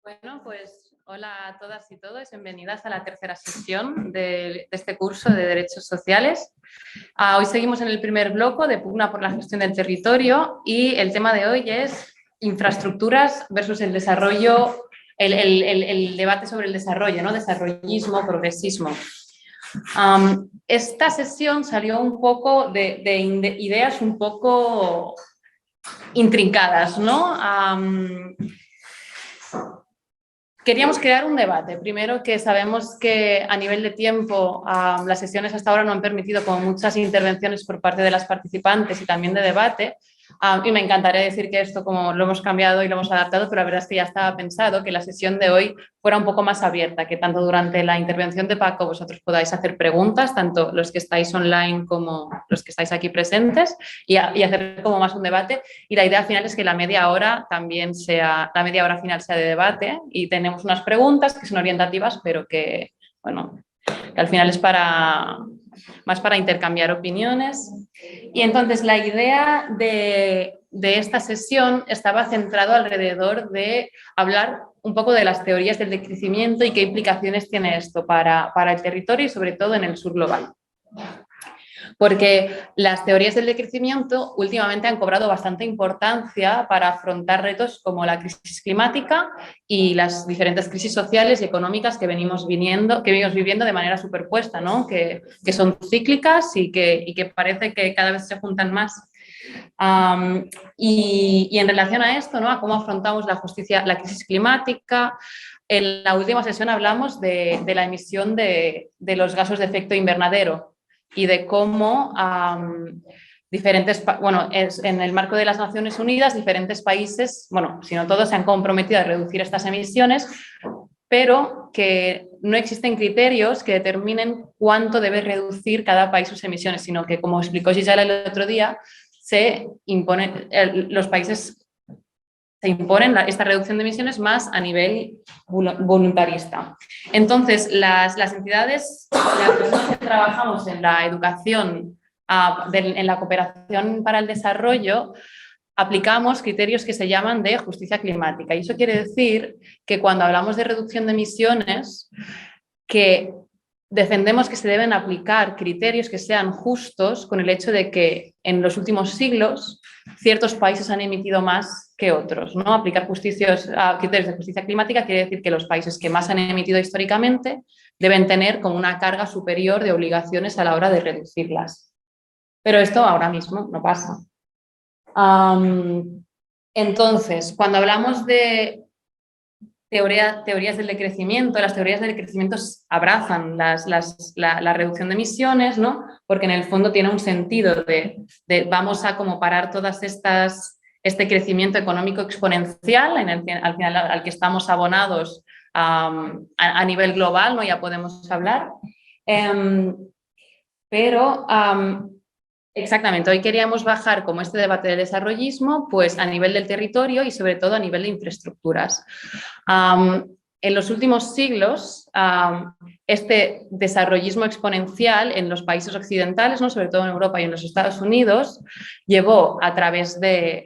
Bueno, pues hola a todas y todos, bienvenidas a la tercera sesión de este curso de Derechos Sociales. Hoy seguimos en el primer bloque de pugna por la gestión del territorio y el tema de hoy es infraestructuras versus el desarrollo, el debate sobre el desarrollo, ¿no? Desarrollismo, progresismo. Esta sesión salió un poco de ideas un poco intrincadas, ¿no? Queríamos crear un debate. Primero, que sabemos que a nivel de tiempo las sesiones hasta ahora no han permitido como muchas intervenciones por parte de las participantes y también de debate. Y me encantaría decir que esto como lo hemos cambiado y lo hemos adaptado, pero la verdad es que ya estaba pensado que la sesión de hoy fuera un poco más abierta, que tanto durante la intervención de Paco vosotros podáis hacer preguntas, tanto los que estáis online como los que estáis aquí presentes, y hacer como más un debate. Y la idea final es que la media hora también sea, la media hora final sea de debate y tenemos unas preguntas que son orientativas, pero que, bueno, que al final es más para intercambiar opiniones. Y entonces la idea de esta sesión estaba centrado alrededor de hablar un poco de las teorías del decrecimiento y qué implicaciones tiene esto para el territorio y sobre todo en el sur global. Porque las teorías del decrecimiento últimamente han cobrado bastante importancia para afrontar retos como la crisis climática y las diferentes crisis sociales y económicas que venimos viviendo de manera superpuesta, ¿no? que son cíclicas y que parece que cada vez se juntan más. Y en relación a esto, ¿no? A cómo afrontamos la crisis climática, en la última sesión hablamos de la emisión de los gases de efecto invernadero y de cómo en el marco de las Naciones Unidas, diferentes países, bueno, si no todos, se han comprometido a reducir estas emisiones, pero que no existen criterios que determinen cuánto debe reducir cada país sus emisiones, sino que, como explicó Gisela el otro día, los países se imponen esta reducción de emisiones más a nivel voluntarista. Entonces, las entidades, las personas que trabajamos en la educación, en la cooperación para el desarrollo, aplicamos criterios que se llaman de justicia climática. Y eso quiere decir que cuando hablamos de reducción de emisiones, que defendemos que se deben aplicar criterios que sean justos con el hecho de que en los últimos siglos ciertos países han emitido más que otros, ¿no? Aplicar criterios de justicia climática quiere decir que los países que más han emitido históricamente deben tener como una carga superior de obligaciones a la hora de reducirlas. Pero esto ahora mismo no pasa. Entonces, cuando hablamos de teorías del decrecimiento, las teorías del decrecimiento abrazan la reducción de emisiones, ¿no? Porque en el fondo tiene un sentido de vamos a como parar todas este crecimiento económico exponencial al final al que estamos abonados a nivel global, ¿no? Ya podemos hablar. Exactamente, hoy queríamos bajar como este debate del desarrollismo pues a nivel del territorio y sobre todo a nivel de infraestructuras. En los últimos siglos, este desarrollismo exponencial en los países occidentales, ¿no? Sobre todo en Europa y en los Estados Unidos, llevó a través de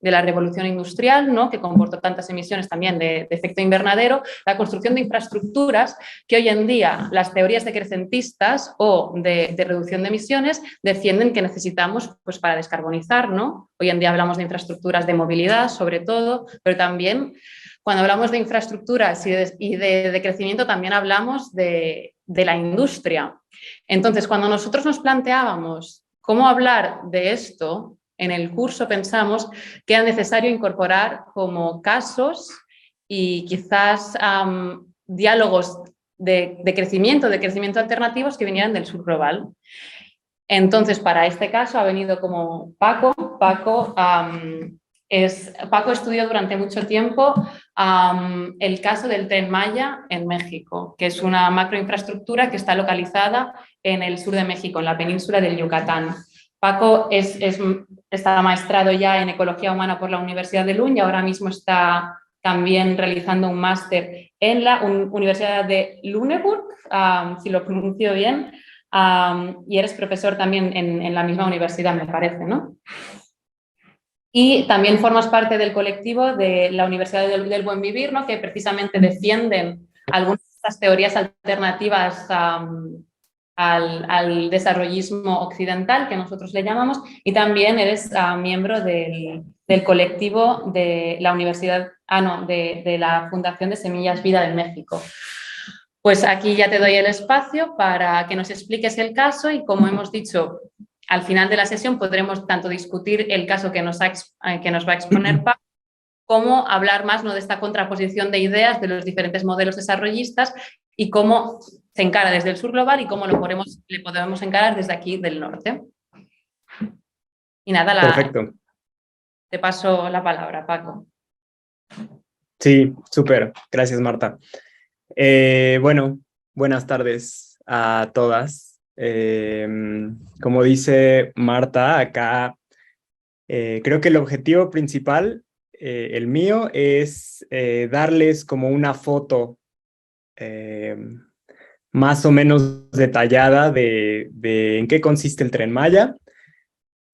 la revolución industrial, ¿no? Que comportó tantas emisiones también de efecto invernadero, la construcción de infraestructuras que hoy en día las teorías decrecentistas o de reducción de emisiones defienden que necesitamos pues, para descarbonizar, ¿no? Hoy en día hablamos de infraestructuras de movilidad, sobre todo, pero también cuando hablamos de infraestructuras y de crecimiento también hablamos de la industria. Entonces, cuando nosotros nos planteábamos cómo hablar de esto, en el curso pensamos que era necesario incorporar como casos y quizás diálogos de crecimiento alternativos que vinieran del sur global. Entonces, para este caso ha venido como Paco. Paco estudió durante mucho tiempo el caso del Tren Maya en México, que es una macroinfraestructura que está localizada en el sur de México, en la península del Yucatán. Paco está maestrado ya en Ecología Humana por la Universidad de Lund y ahora mismo está también realizando un máster en la Universidad de Lüneburg, si lo pronuncio bien, y eres profesor también en la misma universidad, me parece, ¿no? Y también formas parte del colectivo de la Universidad del Buen Vivir, ¿no? Que precisamente defienden algunas de estas teorías alternativas al desarrollismo occidental, que nosotros le llamamos, y también eres miembro del colectivo de la Universidad, de la Fundación de Semillas Vida de México. Pues aquí ya te doy el espacio para que nos expliques el caso y, como hemos dicho, al final de la sesión podremos tanto discutir el caso que nos va a exponer Paco, como hablar más, ¿no?, de esta contraposición de ideas de los diferentes modelos desarrollistas y cómo se encara desde el sur global y cómo le podemos encarar desde aquí del norte. Y nada, Perfecto. te paso la palabra, Paco. Sí, súper. Gracias, Marta. Bueno, buenas tardes a todas. Como dice Marta, acá creo que el objetivo principal, el mío, es darles como una foto más o menos detallada de en qué consiste el Tren Maya,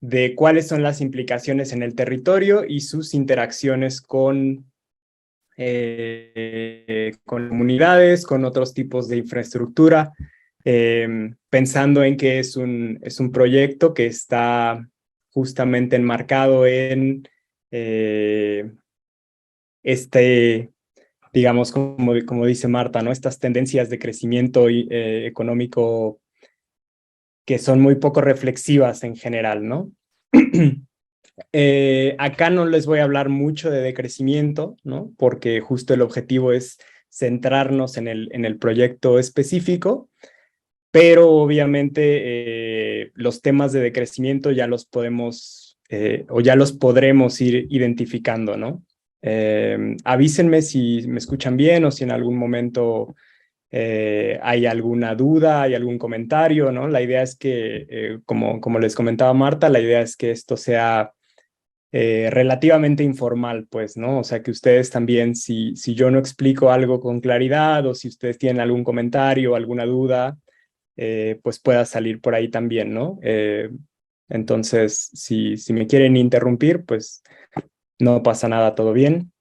de cuáles son las implicaciones en el territorio y sus interacciones con comunidades, con otros tipos de infraestructura, pensando en que es un proyecto que está justamente enmarcado en digamos, como dice Marta, ¿no? Estas tendencias de crecimiento económico que son muy poco reflexivas en general, ¿no? Acá no les voy a hablar mucho de decrecimiento, ¿no? Porque justo el objetivo es centrarnos en el proyecto específico, pero obviamente los temas de decrecimiento ya los podemos o ya los podremos ir identificando, ¿no? Avísenme si me escuchan bien o si en algún momento hay alguna duda, hay algún comentario, ¿no? La idea es que, como les comentaba Marta, la idea es que esto sea relativamente informal, pues, ¿no? O sea, que ustedes también, si yo no explico algo con claridad o si ustedes tienen algún comentario o alguna duda, pues pueda salir por ahí también, ¿no? Entonces, si me quieren interrumpir, pues no pasa nada, todo bien.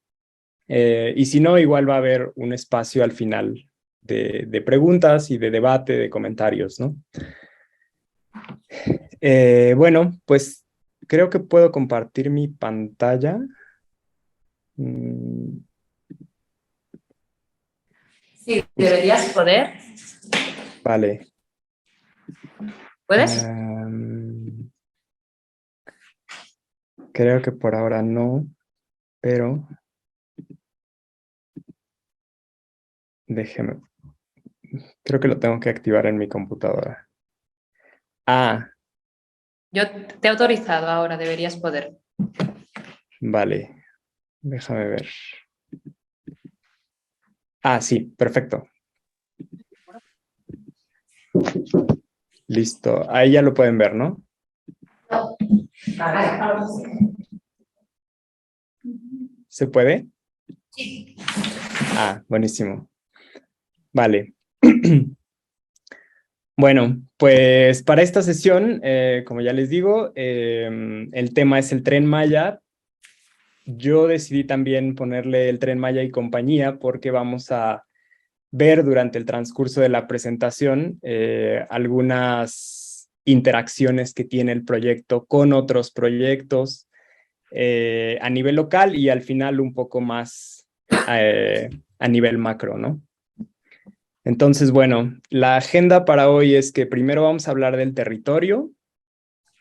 Y si no, igual va a haber un espacio al final de preguntas y de debate, de comentarios, ¿no? Bueno, pues creo que puedo compartir mi pantalla. Sí, deberías poder. Vale. ¿Puedes? Creo que por ahora no, pero déjeme. Creo que lo tengo que activar en mi computadora. Ah, Yo te he autorizado ahora, deberías poder. vale. Déjame ver. Ah, sí, perfecto. Listo. Ahí ya lo pueden ver, ¿no? ¿Se puede? Sí. Ah, buenísimo. Vale. Bueno, pues para esta sesión, como ya les digo, el tema es el Tren Maya. Yo decidí también ponerle el Tren Maya y compañía porque vamos a ver durante el transcurso de la presentación algunas interacciones que tiene el proyecto con otros proyectos a nivel local y al final un poco más a nivel macro, ¿no? Entonces, bueno, la agenda para hoy es que primero vamos a hablar del territorio,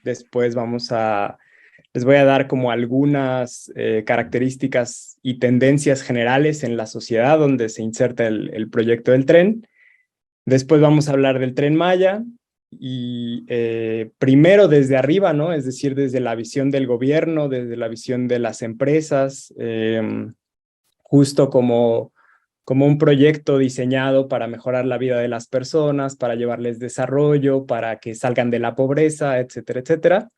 después les voy a dar como algunas características y tendencias generales en la sociedad donde se inserta el proyecto del tren. Después vamos a hablar del Tren Maya y primero desde arriba, ¿no? Es decir, desde la visión del gobierno, desde la visión de las empresas, justo como un proyecto diseñado para mejorar la vida de las personas, para llevarles desarrollo, para que salgan de la pobreza, etcétera, etcétera.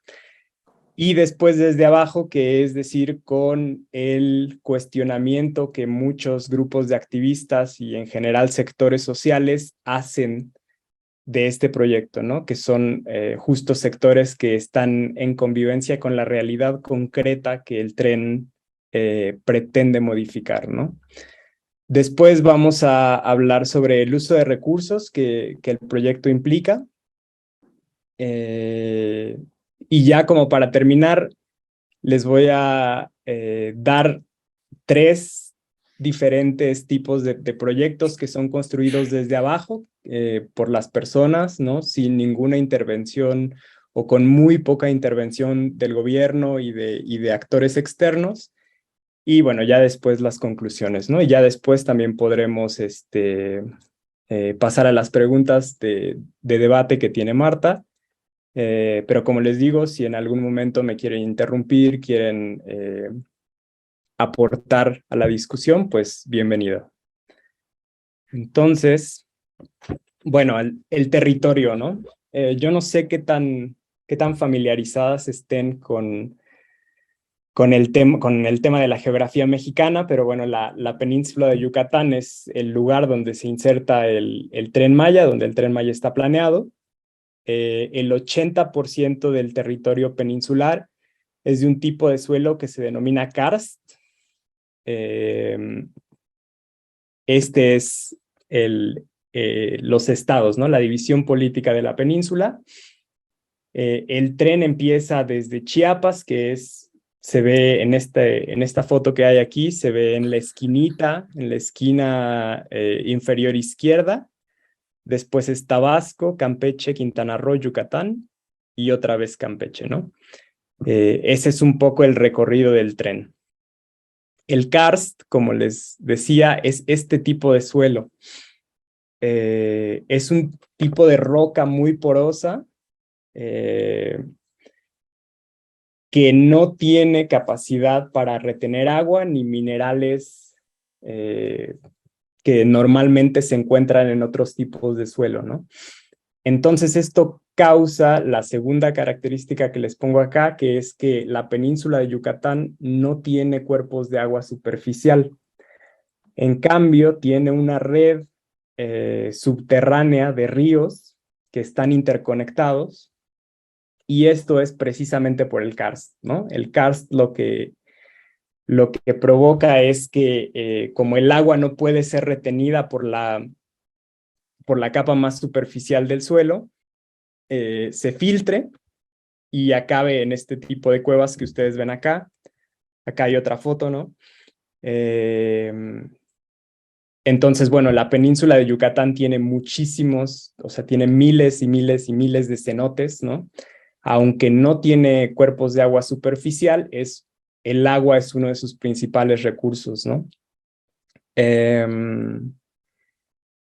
Y después desde abajo, que es decir, con el cuestionamiento que muchos grupos de activistas y en general sectores sociales hacen de este proyecto, ¿no? Que son justo sectores que están en convivencia con la realidad concreta que el tren pretende modificar, ¿no? Después vamos a hablar sobre el uso de recursos que el proyecto implica. Y ya como para terminar, les voy a dar 3 diferentes tipos de proyectos que son construidos desde abajo por las personas, ¿no? Sin ninguna intervención o con muy poca intervención del gobierno y de actores externos. Y bueno, ya después las conclusiones, ¿no? Y ya después también podremos pasar a las preguntas de debate que tiene Marta. Pero como les digo, si en algún momento me quieren interrumpir, quieren aportar a la discusión, pues bienvenido. Entonces, bueno, el territorio, ¿no? Yo no sé qué tan familiarizadas estén con el tema de la geografía mexicana, pero bueno, la península de Yucatán es el lugar donde se inserta el Tren Maya, donde el Tren Maya está planeado. El 80% del territorio peninsular es de un tipo de suelo que se denomina karst. Este es los estados, ¿no? La división política de la península. El tren empieza desde Chiapas, se ve en esta foto que hay aquí, se ve en la esquinita, en la esquina inferior izquierda. Después es Tabasco, Campeche, Quintana Roo, Yucatán y otra vez Campeche, ¿no? Ese es un poco el recorrido del tren. El karst, como les decía, es este tipo de suelo. Es un tipo de roca muy porosa que no tiene capacidad para retener agua ni minerales que normalmente se encuentran en otros tipos de suelo, ¿no? Entonces esto causa la segunda característica que les pongo acá, que es que la península de Yucatán no tiene cuerpos de agua superficial. En cambio, tiene una red subterránea de ríos que están interconectados, y esto es precisamente por el karst, ¿no? El karst lo que provoca es que como el agua no puede ser retenida por la capa más superficial del suelo, se filtre y acabe en este tipo de cuevas que ustedes ven acá. Acá hay otra foto, ¿no? Entonces, bueno, la península de Yucatán tiene muchísimos, o sea, tiene miles y miles y miles de cenotes, ¿no? Aunque no tiene cuerpos de agua superficial, el agua es uno de sus principales recursos, ¿no?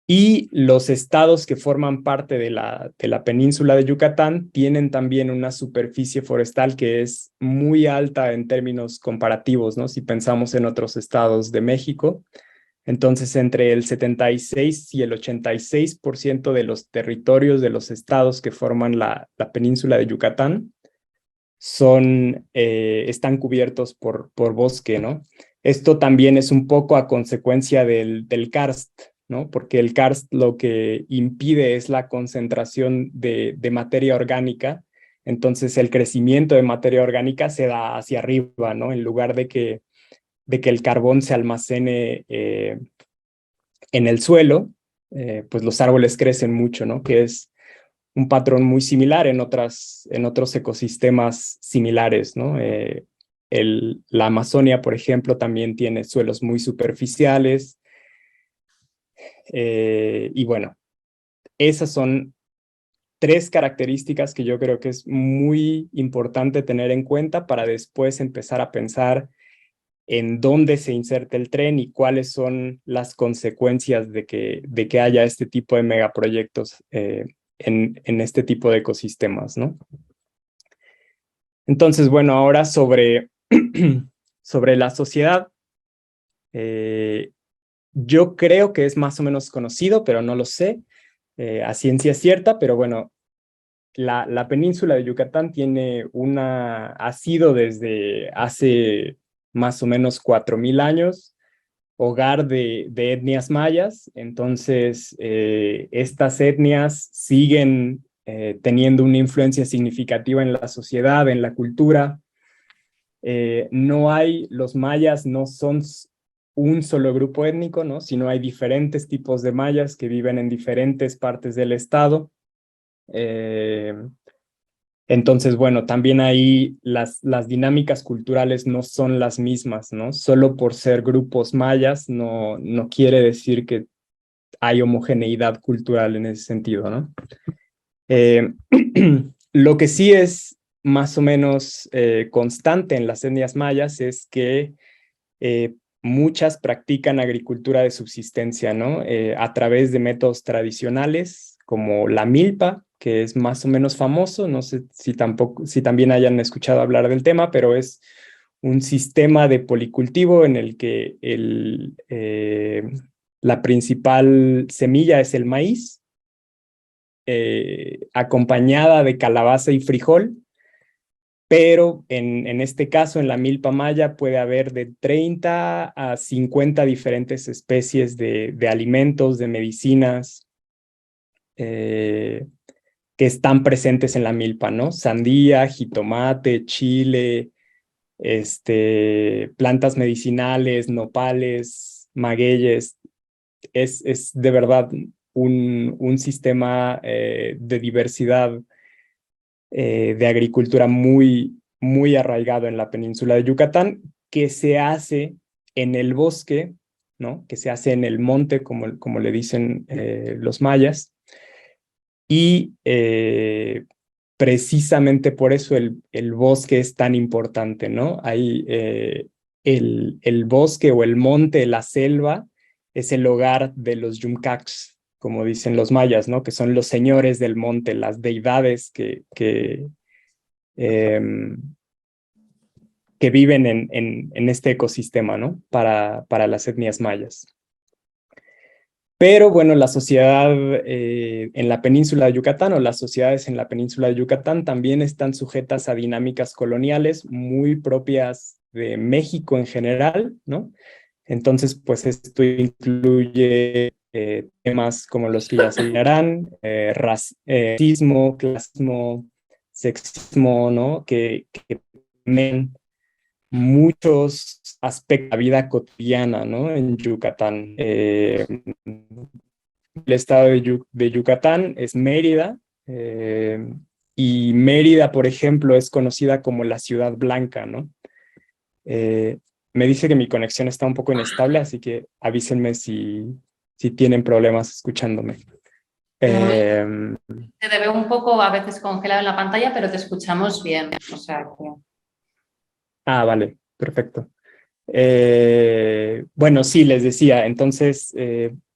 Y los estados que forman parte de la península de Yucatán tienen también una superficie forestal que es muy alta en términos comparativos, ¿no? Si pensamos en otros estados de México. Entonces, entre el 76 y el 86% de los territorios de los estados que forman la península de Yucatán están cubiertos por bosque, ¿no? Esto también es un poco a consecuencia del karst, ¿no? Porque el karst lo que impide es la concentración de materia orgánica. Entonces, el crecimiento de materia orgánica se da hacia arriba, ¿no? En lugar de que el carbón se almacene en el suelo, pues los árboles crecen mucho, ¿no? Que es un patrón muy similar en otros ecosistemas similares, ¿no? La Amazonia, por ejemplo, también tiene suelos muy superficiales. Y bueno, esas son 3 características que yo creo que es muy importante tener en cuenta para después empezar a pensar en dónde se inserta el tren y cuáles son las consecuencias de que haya este tipo de megaproyectos en este tipo de ecosistemas, ¿no? Entonces, bueno, ahora sobre la sociedad. Yo creo que es más o menos conocido, pero no lo sé a ciencia cierta, pero bueno, la península de Yucatán ha sido desde hace más o menos 4,000 años hogar de etnias mayas. Entonces, estas etnias siguen teniendo una influencia significativa en la sociedad, en la cultura. Los mayas no son un solo grupo étnico, ¿no? Sino hay diferentes tipos de mayas que viven en diferentes partes del estado. Entonces, bueno, también ahí las dinámicas culturales no son las mismas, ¿no? Solo por ser grupos mayas no quiere decir que hay homogeneidad cultural en ese sentido, ¿no? Eh, lo que sí es más o menos constante en las etnias mayas es que muchas practican agricultura de subsistencia, ¿no? A través de métodos tradicionales como la milpa, que es más o menos famoso, no sé si también hayan escuchado hablar del tema, pero es un sistema de policultivo en el que la principal semilla es el maíz, acompañada de calabaza y frijol, pero en este caso, en la milpa maya, puede haber de 30 a 50 diferentes especies de alimentos, de medicinas, que están presentes en la milpa, ¿no? Sandía, jitomate, chile, plantas medicinales, nopales, magueyes. Es de verdad un sistema de diversidad de agricultura muy arraigado en la península de Yucatán, que se hace en el bosque, ¿no? Que se hace en el monte, como le dicen los mayas, y precisamente por eso el bosque es tan importante, ¿no? Hay el bosque o el monte, la selva, es el hogar de los yumcacs, como dicen los mayas, ¿no? Que son los señores del monte, las deidades em, que viven en este ecosistema, ¿no? Para las etnias mayas. Pero bueno, la sociedad en la península de Yucatán o las sociedades en la península de Yucatán también están sujetas a dinámicas coloniales muy propias de México en general, ¿no? Entonces, pues esto incluye temas como los que ya se mirarán, racismo, clasismo, sexismo, ¿no? Que tienen muchos aspectos de la vida cotidiana, ¿no? En Yucatán. El estado de Yucatán es Mérida, y Mérida, por ejemplo, es conocida como la ciudad blanca, ¿no? Eh, Me dice que mi conexión está un poco inestable, así que avísenme si tienen problemas escuchándome. De momento te ve un poco a veces congelado en la pantalla, pero te escuchamos bien. O sea que... Vale, perfecto. Bueno, sí, les decía, entonces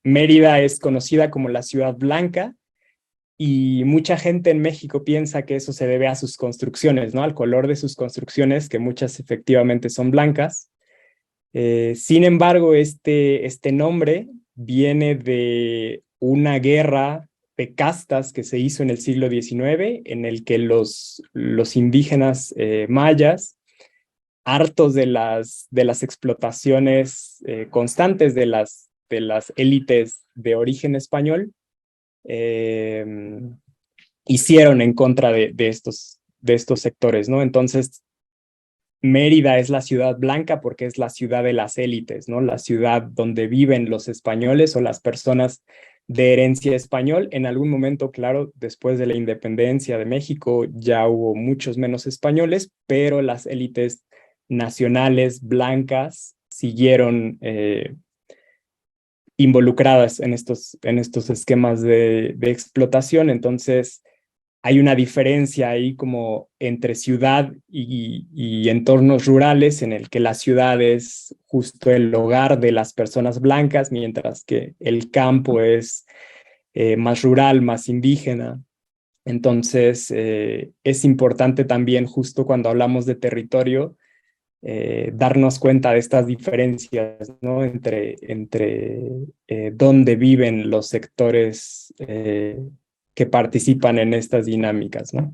Mérida es conocida como la ciudad blanca y mucha gente en México piensa que eso se debe a sus construcciones, ¿no? Al color de sus construcciones, que muchas efectivamente son blancas. Sin embargo, este nombre viene de una guerra de castas que se hizo en el siglo XIX, en el que los indígenas mayas, hartos de las explotaciones constantes de las élites de origen español, eh, hicieron en contra de estos sectores, ¿no? Entonces, Mérida es la ciudad blanca porque es la ciudad de las élites, ¿no? La ciudad donde viven los españoles o las personas de herencia español. En algún momento, claro, después de la independencia de México, ya hubo muchos menos españoles, pero las élites nacionales blancas siguieron involucradas en estos esquemas de explotación. Entonces, hay una diferencia ahí como entre ciudad y entornos rurales en el que la ciudad es justo el hogar de las personas blancas, mientras que el campo es más rural, más indígena. Entonces, es importante también justo cuando hablamos de territorio, darnos cuenta de estas diferencias, ¿no? Entre dónde viven los sectores que participan en estas dinámicas, ¿no?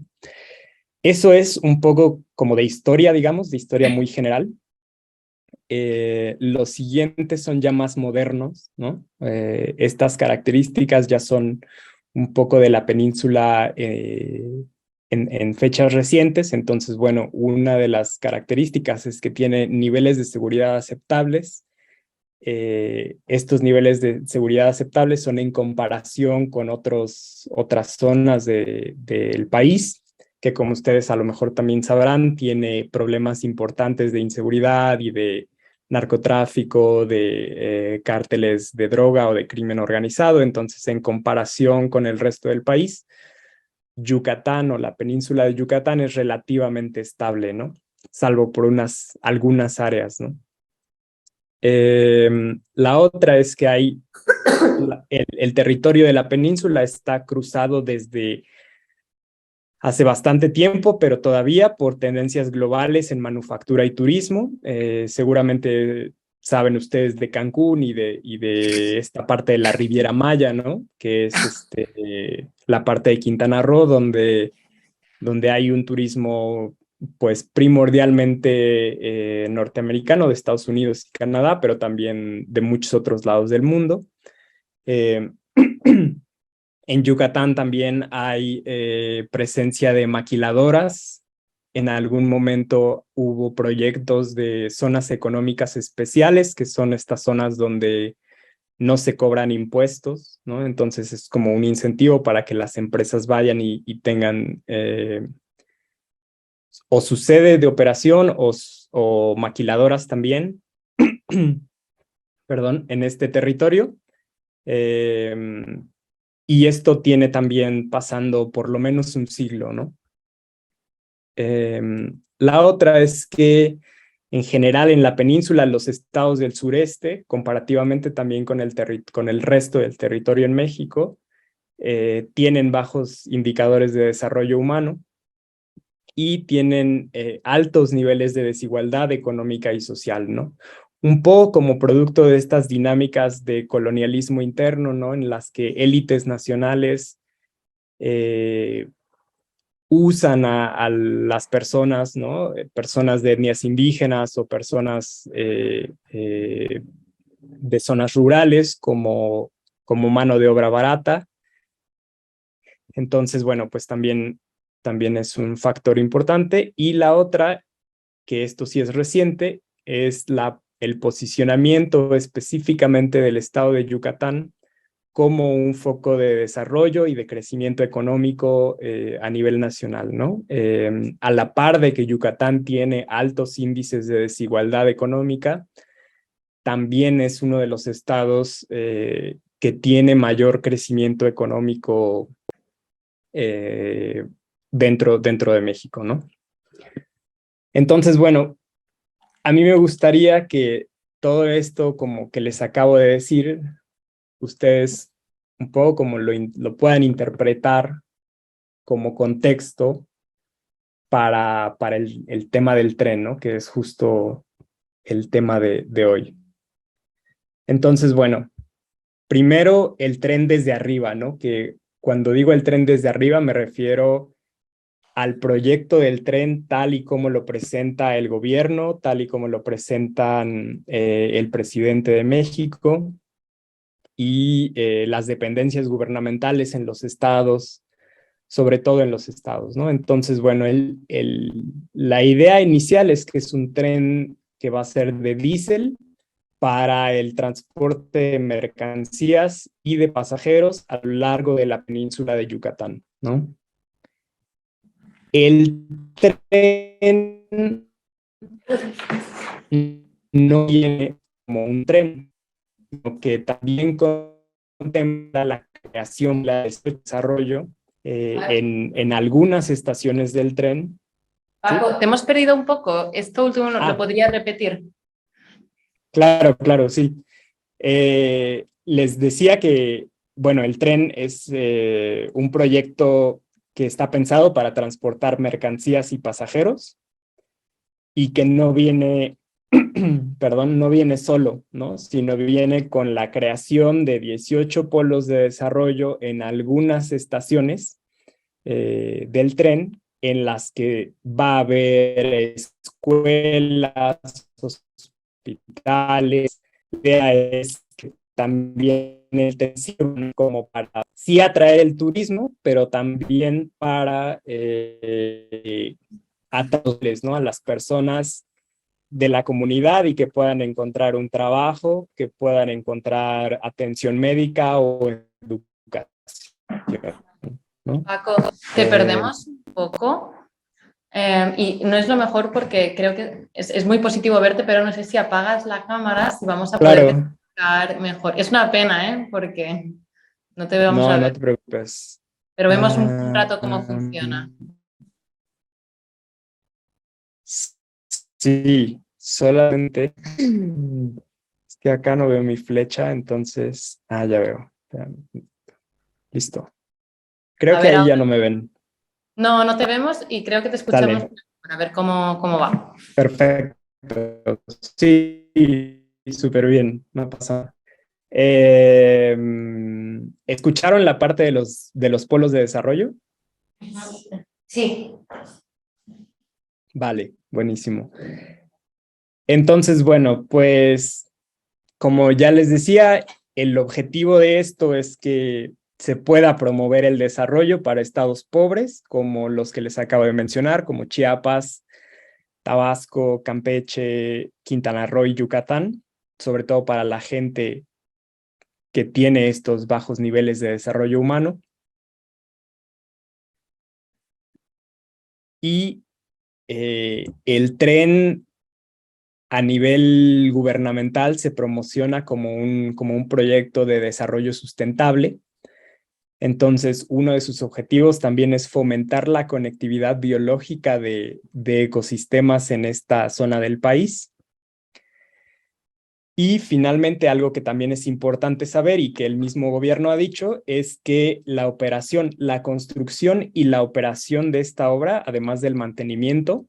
Eso es un poco como de historia, digamos, de historia muy general. Los siguientes son ya más modernos, ¿no? Estas características ya son un poco de la península en fechas recientes. Entonces, bueno, una de las características es que tiene niveles de seguridad aceptables. Estos niveles de seguridad aceptables son en comparación con otras zonas del país, que como ustedes a lo mejor también sabrán, tiene problemas importantes de inseguridad y de narcotráfico, de cárteles de droga o de crimen organizado. Entonces, en comparación con el resto del país, Yucatán o la península de Yucatán es relativamente estable, ¿no? Salvo por algunas áreas, ¿no? La otra es que el territorio de la península está cruzado desde hace bastante tiempo, pero todavía por tendencias globales en manufactura y turismo. Seguramente saben ustedes de Cancún y de esta parte de la Riviera Maya, ¿no? Que es la parte de Quintana Roo, donde hay un turismo pues primordialmente norteamericano, de Estados Unidos y Canadá, pero también de muchos otros lados del mundo. En Yucatán también hay presencia de maquiladoras. En algún momento hubo proyectos de zonas económicas especiales, que son estas zonas donde no se cobran impuestos, ¿no? Entonces es como un incentivo para que las empresas vayan y tengan o su sede de operación o maquiladoras también, perdón, en este territorio. Y esto tiene también pasando por lo menos un siglo, ¿no? La otra es que en general en la península, los estados del sureste, comparativamente también con el resto del territorio en México, tienen bajos indicadores de desarrollo humano y tienen altos niveles de desigualdad económica y social, ¿no? Un poco como producto de estas dinámicas de colonialismo interno, ¿no? En las que élites nacionales usan a las personas, ¿no? Personas de etnias indígenas o personas de zonas rurales como mano de obra barata. Entonces, bueno, pues también es un factor importante. Y la otra, que esto sí es reciente, es el posicionamiento específicamente del estado de Yucatán como un foco de desarrollo y de crecimiento económico a nivel nacional, ¿no? A la par de que Yucatán tiene altos índices de desigualdad económica, también es uno de los estados que tiene mayor crecimiento económico dentro de México, ¿no? Entonces, bueno, a mí me gustaría que todo esto como que les acabo de decir, ustedes un poco como lo puedan interpretar como contexto para el tema del tren, ¿no? Que es justo el tema de hoy. Entonces, bueno, primero el tren desde arriba, ¿no? Que cuando digo el tren desde arriba me refiero al proyecto del tren tal y como lo presenta el gobierno, tal y como lo presentan el presidente de México y las dependencias gubernamentales en los estados, sobre todo en los estados, ¿no? Entonces, bueno, la idea inicial es que es un tren que va a ser de diésel para el transporte de mercancías y de pasajeros a lo largo de la península de Yucatán, ¿no? El tren no viene como un tren, sino que también contempla la creación, el desarrollo en algunas estaciones del tren. Paco, ¿sí? Te hemos perdido un poco. Esto último lo podría repetir. Claro, sí. Les decía que, bueno, el tren es un proyecto que está pensado para transportar mercancías y pasajeros y que no viene, perdón, no viene solo, ¿no? Sino viene con la creación de 18 polos de desarrollo en algunas estaciones del tren en las que va a haber escuelas, hospitales. La idea es que también el tren sirva como para sí atraer el turismo, pero también para atraerles, ¿no?, a las personas de la comunidad y que puedan encontrar un trabajo, que puedan encontrar atención médica o educación, ¿no? Paco, te perdemos un poco. Y no es lo mejor porque creo que es muy positivo verte, pero no sé si apagas la cámara, si vamos a poder Claro, comunicar mejor. Es una pena, ¿eh? Porque no te vamos a no, no ver, te preocupes. pero vemos un Ah, rato cómo funciona. sí, solamente es que acá no veo mi flecha, entonces, ya veo. Listo. Creo A que ver, ahí ya ahora. no me ven. No, no te vemos y creo que te escuchamos. Sale, A ver cómo va. perfecto. Sí, súper bien, no pasa nada. ¿Escucharon la parte de los polos de desarrollo? Sí. Vale, buenísimo. Entonces, bueno, pues como ya les decía, el objetivo de esto es que se pueda promover el desarrollo para estados pobres, como los que les acabo de mencionar, como Chiapas, Tabasco, Campeche, Quintana Roo y Yucatán, sobre todo para la gente que tiene estos bajos niveles de desarrollo humano. Y el tren a nivel gubernamental se promociona como un proyecto de desarrollo sustentable. Entonces, uno de sus objetivos también es fomentar la conectividad biológica de ecosistemas en esta zona del país. Y finalmente, algo que también es importante saber y que el mismo gobierno ha dicho, es que la operación, la construcción y la operación de esta obra, además del mantenimiento,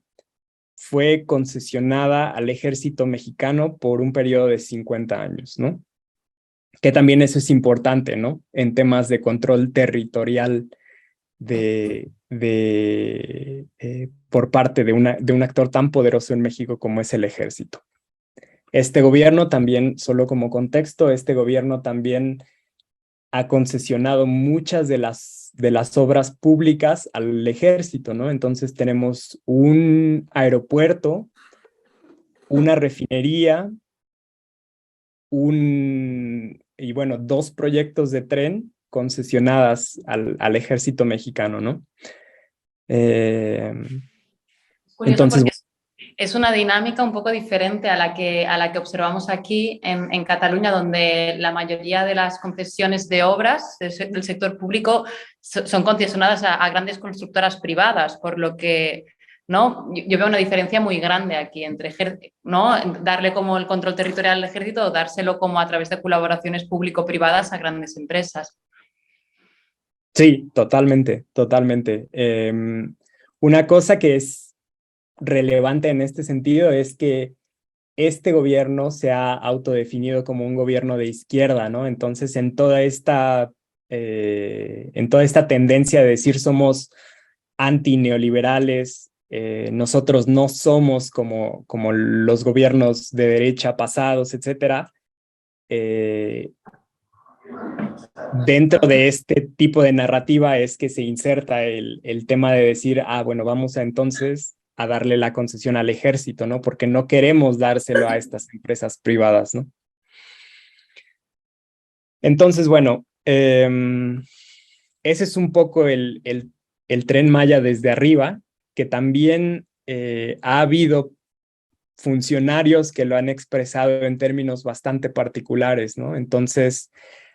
fue concesionada al ejército mexicano por un periodo de 50 años, ¿no? Que también eso es importante, ¿no? En temas de control territorial por parte de un actor tan poderoso en México como es el ejército. Este gobierno también, solo como contexto, este gobierno también ha concesionado muchas de las obras públicas al ejército, ¿no? Entonces tenemos un aeropuerto, una refinería, y bueno, dos proyectos de tren concesionadas al ejército mexicano, ¿no? Eh, Curioso entonces, porque es una dinámica un poco diferente a la que observamos aquí en Cataluña, donde la mayoría de las concesiones de obras del sector público son concesionadas a grandes constructoras privadas, por lo que ¿no? Yo veo una diferencia muy grande aquí entre ¿no? Darle como el control territorial al ejército o dárselo como a través de colaboraciones público-privadas a grandes empresas. sí, totalmente, totalmente. Una cosa que es relevante en este sentido es que este gobierno se ha autodefinido como un gobierno de izquierda, ¿no? Entonces, en toda esta tendencia de decir somos antineoliberales, nosotros no somos como los gobiernos de derecha pasados, etcétera. eh, Dentro de este tipo de narrativa es que se inserta el tema de decir, bueno, vamos a entonces a darle la concesión al ejército, ¿no? Porque no queremos dárselo a estas empresas privadas, ¿no? Entonces, bueno, ese es un poco el Tren Maya desde arriba, que también ha habido funcionarios que lo han expresado en términos bastante particulares, ¿no? Entonces,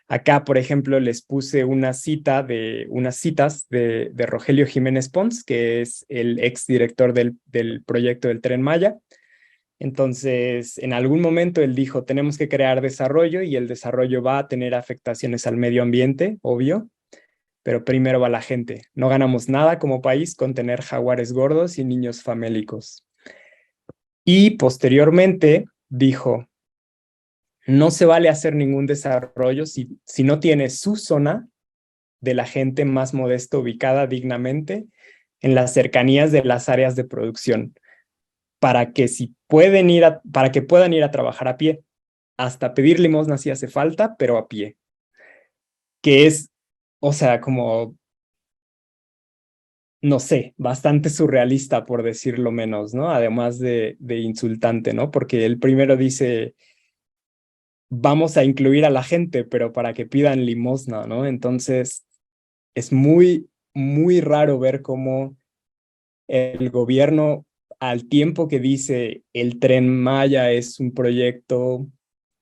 acá, por ejemplo, les puse unas citas de Rogelio Jiménez Pons, que es el exdirector del proyecto del Tren Maya. Entonces, en algún momento él dijo, tenemos que crear desarrollo y el desarrollo va a tener afectaciones al medio ambiente, obvio, pero primero va la gente. No ganamos nada como país con tener jaguares gordos y niños famélicos. Y posteriormente dijo, no se vale hacer ningún desarrollo si no tiene su zona de la gente más modesta ubicada dignamente en las cercanías de las áreas de producción. para que puedan ir a trabajar a pie. Hasta pedir limosna sí hace falta, pero a pie. Que es, o sea, como, no sé, bastante surrealista, por decirlo menos, ¿no? Además de insultante, ¿no? Porque el primero dice, vamos a incluir a la gente, pero para que pidan limosna, ¿no? Entonces, es muy, muy raro ver cómo el gobierno, al tiempo que dice el Tren Maya es un proyecto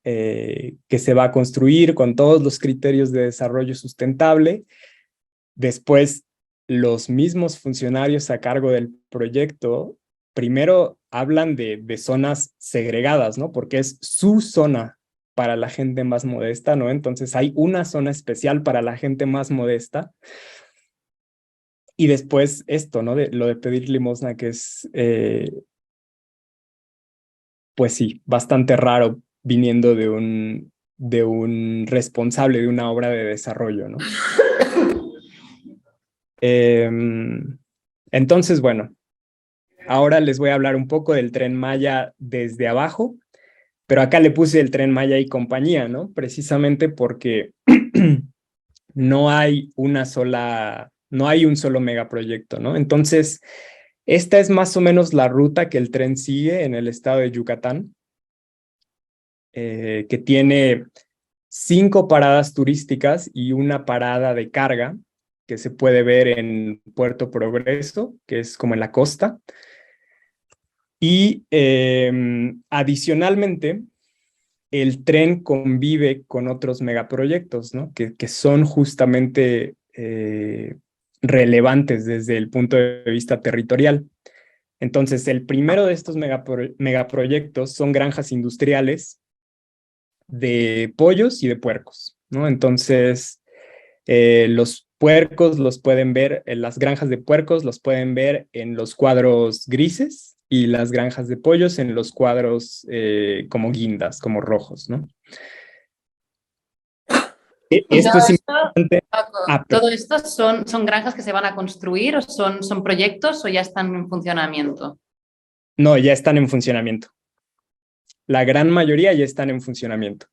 que se va a construir con todos los criterios de desarrollo sustentable, después los mismos funcionarios a cargo del proyecto primero hablan de zonas segregadas, ¿no? Porque es su zona para la gente más modesta, ¿no? Entonces hay una zona especial para la gente más modesta. Y después esto, ¿no? Lo de pedir limosna, que es, pues sí, bastante raro viniendo de un responsable de una obra de desarrollo, ¿no? Entonces, bueno, ahora les voy a hablar un poco del Tren Maya desde abajo, pero acá le puse el Tren Maya y compañía, ¿no? Precisamente porque no hay no hay un solo megaproyecto, ¿no? Entonces, esta es más o menos la ruta que el tren sigue en el estado de Yucatán, que tiene 5 paradas turísticas y una parada de carga que se puede ver en Puerto Progreso, que es como en la costa. Y adicionalmente, el tren convive con otros megaproyectos, ¿no? Que son justamente relevantes desde el punto de vista territorial. Entonces, el primero de estos megaproyectos son granjas industriales de pollos y de puercos, ¿no? Entonces, los puercos los pueden ver, en las granjas de puercos los pueden ver en los cuadros grises y las granjas de pollos en los cuadros como guindas, como rojos, ¿no? Y Esto todo es esto, importante. Paco, ¿todo esto son granjas que se van a construir o son proyectos o ya están en funcionamiento? No, ya están en funcionamiento. La gran mayoría ya están en funcionamiento.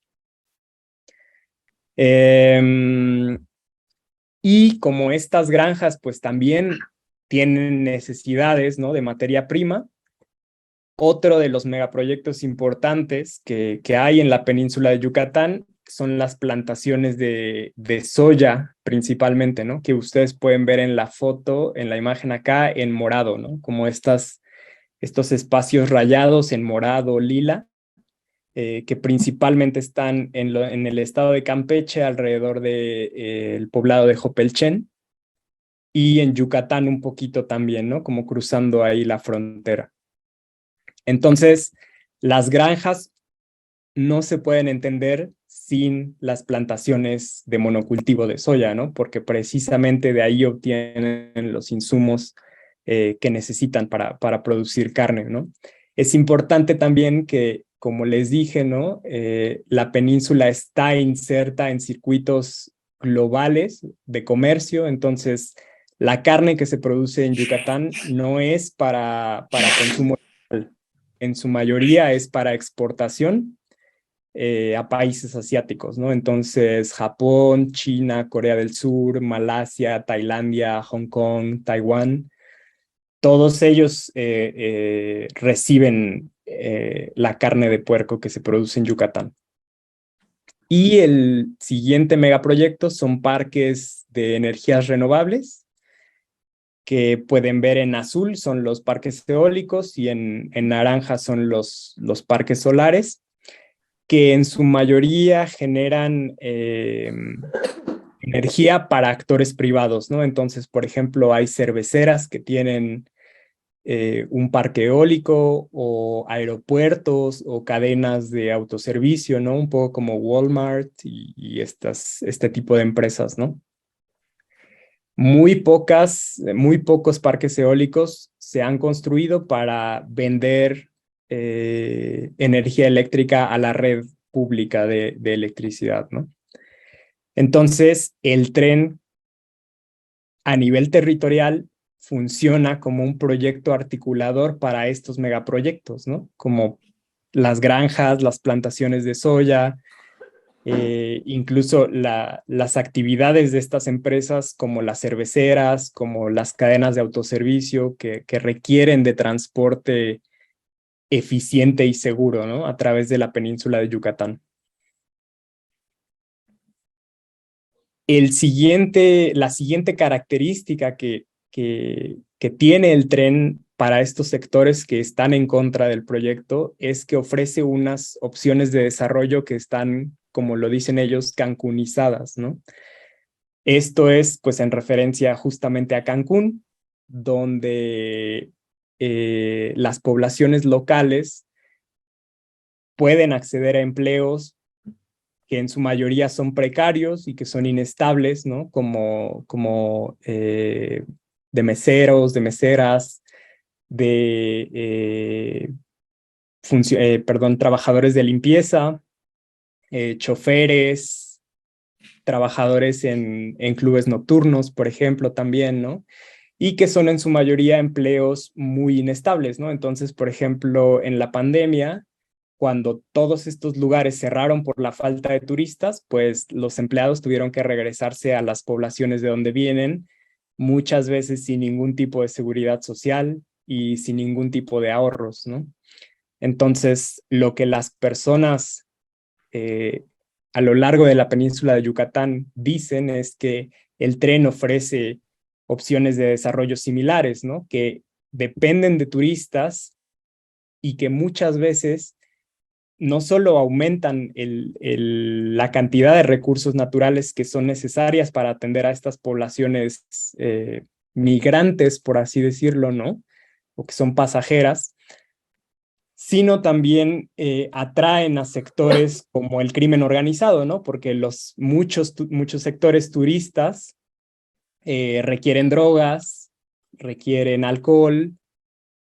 Y como estas granjas pues también tienen necesidades, ¿no? De materia prima, otro de los megaproyectos importantes que hay en la península de Yucatán son las plantaciones de soya principalmente, ¿no? Que ustedes pueden ver en la foto, en la imagen acá, en morado, ¿no? Como estos espacios rayados en morado, lila, que principalmente están en el estado de Campeche, alrededor del poblado de Jopelchen, y en Yucatán un poquito también, ¿no? Como cruzando ahí la frontera. Entonces, las granjas no se pueden entender sin las plantaciones de monocultivo de soya, ¿no? Porque precisamente de ahí obtienen los insumos que necesitan para producir carne, ¿no? Es importante también que, como les dije, ¿no? La península está inserta en circuitos globales de comercio, entonces la carne que se produce en Yucatán no es para consumo local, en su mayoría es para exportación a países asiáticos, ¿no? Entonces, Japón, China, Corea del Sur, Malasia, Tailandia, Hong Kong, Taiwán, todos ellos reciben la carne de puerco que se produce en Yucatán. Y el siguiente megaproyecto son parques de energías renovables, que pueden ver en azul son los parques eólicos y en naranja son los parques solares, que en su mayoría generan energía para actores privados, ¿no? Entonces, por ejemplo, hay cerveceras que tienen un parque eólico o aeropuertos o cadenas de autoservicio, ¿no? Un poco como Walmart y este tipo de empresas, ¿no? Muy pocos parques eólicos se han construido para vender energía eléctrica a la red pública de electricidad, ¿no? Entonces, el tren a nivel territorial funciona como un proyecto articulador para estos megaproyectos, ¿no? Como las granjas, las plantaciones de soya, incluso las actividades de estas empresas como las cerveceras, como las cadenas de autoservicio que requieren de transporte eficiente y seguro, ¿no? A través de la península de Yucatán. La siguiente característica que tiene el tren para estos sectores que están en contra del proyecto es que ofrece unas opciones de desarrollo que están, como lo dicen ellos, cancunizadas, ¿no? Esto es, pues, en referencia justamente a Cancún, donde las poblaciones locales pueden acceder a empleos que en su mayoría son precarios y que son inestables, ¿no? Como de meseros, de meseras, de trabajadores de limpieza, choferes, trabajadores en clubes nocturnos, por ejemplo, también, ¿no? Y que son en su mayoría empleos muy inestables, ¿no? Entonces, por ejemplo, en la pandemia, cuando todos estos lugares cerraron por la falta de turistas, pues los empleados tuvieron que regresarse a las poblaciones de donde vienen, muchas veces sin ningún tipo de seguridad social y sin ningún tipo de ahorros, ¿no? Entonces, lo que las personas a lo largo de la península de Yucatán dicen es que el tren ofrece opciones de desarrollo similares, ¿no? Que dependen de turistas y que muchas veces no solo aumentan la cantidad de recursos naturales que son necesarias para atender a estas poblaciones migrantes, por así decirlo, ¿no? O que son pasajeras, sino también atraen a sectores como el crimen organizado, ¿no? Porque muchos sectores turistas requieren drogas, requieren alcohol,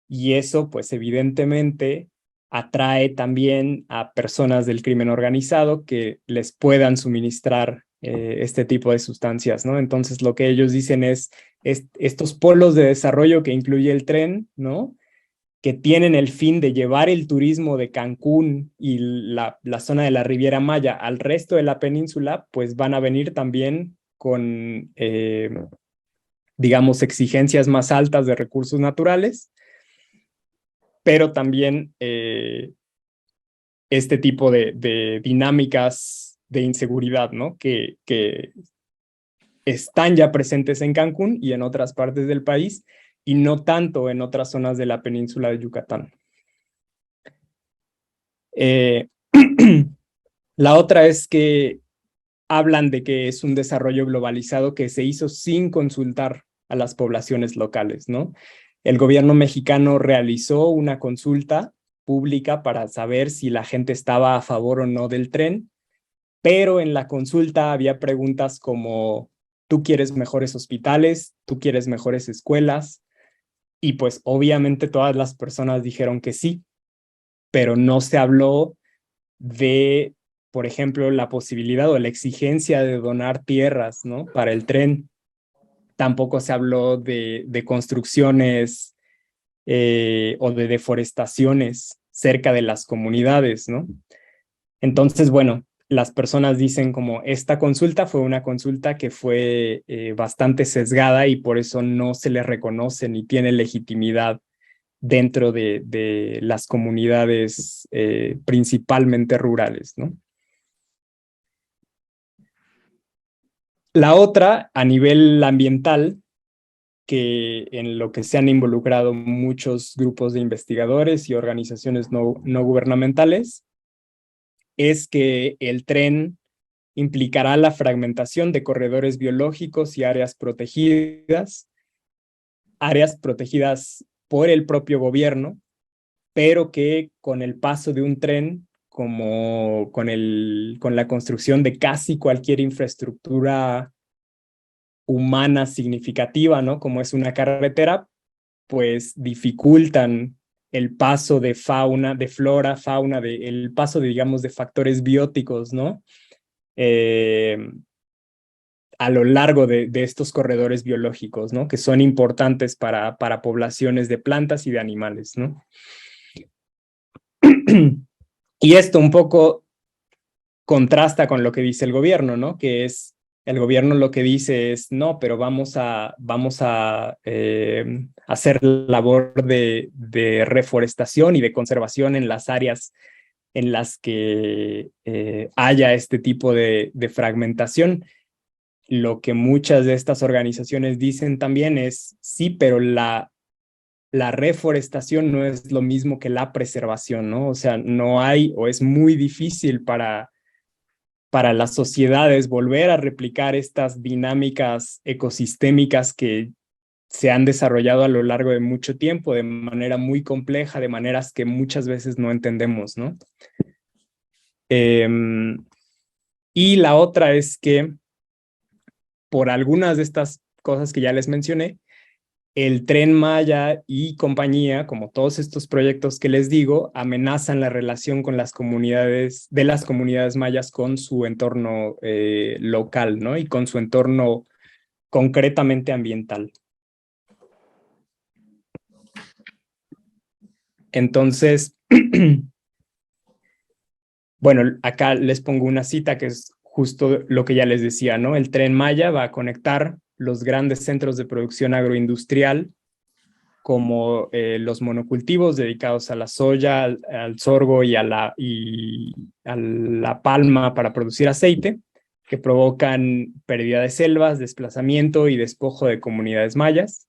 y eso, pues evidentemente, atrae también a personas del crimen organizado que les puedan suministrar este tipo de sustancias, ¿no? Entonces, lo que ellos dicen es estos polos de desarrollo que incluye el tren, ¿no? Que tienen el fin de llevar el turismo de Cancún y la zona de la Riviera Maya al resto de la península, pues van a venir también con, digamos, exigencias más altas de recursos naturales, pero también este tipo de dinámicas de inseguridad, ¿no? Que están ya presentes en Cancún y en otras partes del país, y no tanto en otras zonas de la península de Yucatán. La otra es que hablan de que es un desarrollo globalizado que se hizo sin consultar a las poblaciones locales, ¿no? El gobierno mexicano realizó una consulta pública para saber si la gente estaba a favor o no del tren, pero en la consulta había preguntas como, ¿tú quieres mejores hospitales? ¿Tú quieres mejores escuelas? Y pues obviamente todas las personas dijeron que sí, pero no se habló de, por ejemplo, la posibilidad o la exigencia de donar tierras, ¿no? Para el tren. Tampoco se habló de construcciones o de deforestaciones cerca de las comunidades, ¿no? Entonces, bueno, las personas dicen como esta consulta fue una consulta que fue bastante sesgada y por eso no se le reconoce ni tiene legitimidad dentro de las comunidades principalmente rurales, ¿no? La otra, a nivel ambiental, que en lo que se han involucrado muchos grupos de investigadores y organizaciones no gubernamentales, es que el tren implicará la fragmentación de corredores biológicos y áreas protegidas por el propio gobierno, pero que con el paso de un tren, como con la construcción de casi cualquier infraestructura humana significativa, ¿no? Como es una carretera, pues dificultan el paso de fauna, de flora, fauna, el paso de, digamos, de factores bióticos, ¿no? a lo largo de estos corredores biológicos, ¿no? Que son importantes para poblaciones de plantas y de animales, ¿no? Y esto un poco contrasta con lo que dice el gobierno, ¿no? Que es, el gobierno lo que dice es, no, pero vamos a hacer labor de reforestación y de conservación en las áreas en las que haya este tipo de fragmentación. Lo que muchas de estas organizaciones dicen también es, sí, pero la reforestación no es lo mismo que la preservación, ¿no? O sea, no hay, o es muy difícil para las sociedades volver a replicar estas dinámicas ecosistémicas que se han desarrollado a lo largo de mucho tiempo, de manera muy compleja, de maneras que muchas veces no entendemos, ¿no? Y la otra es que, por algunas de estas cosas que ya les mencioné, el Tren Maya y compañía, como todos estos proyectos que les digo, amenazan la relación con las comunidades mayas con su entorno local, ¿no? Y con su entorno concretamente ambiental. Entonces, bueno, acá les pongo una cita que es justo lo que ya les decía, ¿no? El Tren Maya va a conectar los grandes centros de producción agroindustrial como los monocultivos dedicados a la soya, al sorgo y a la palma para producir aceite, que provocan pérdida de selvas, desplazamiento y despojo de comunidades mayas,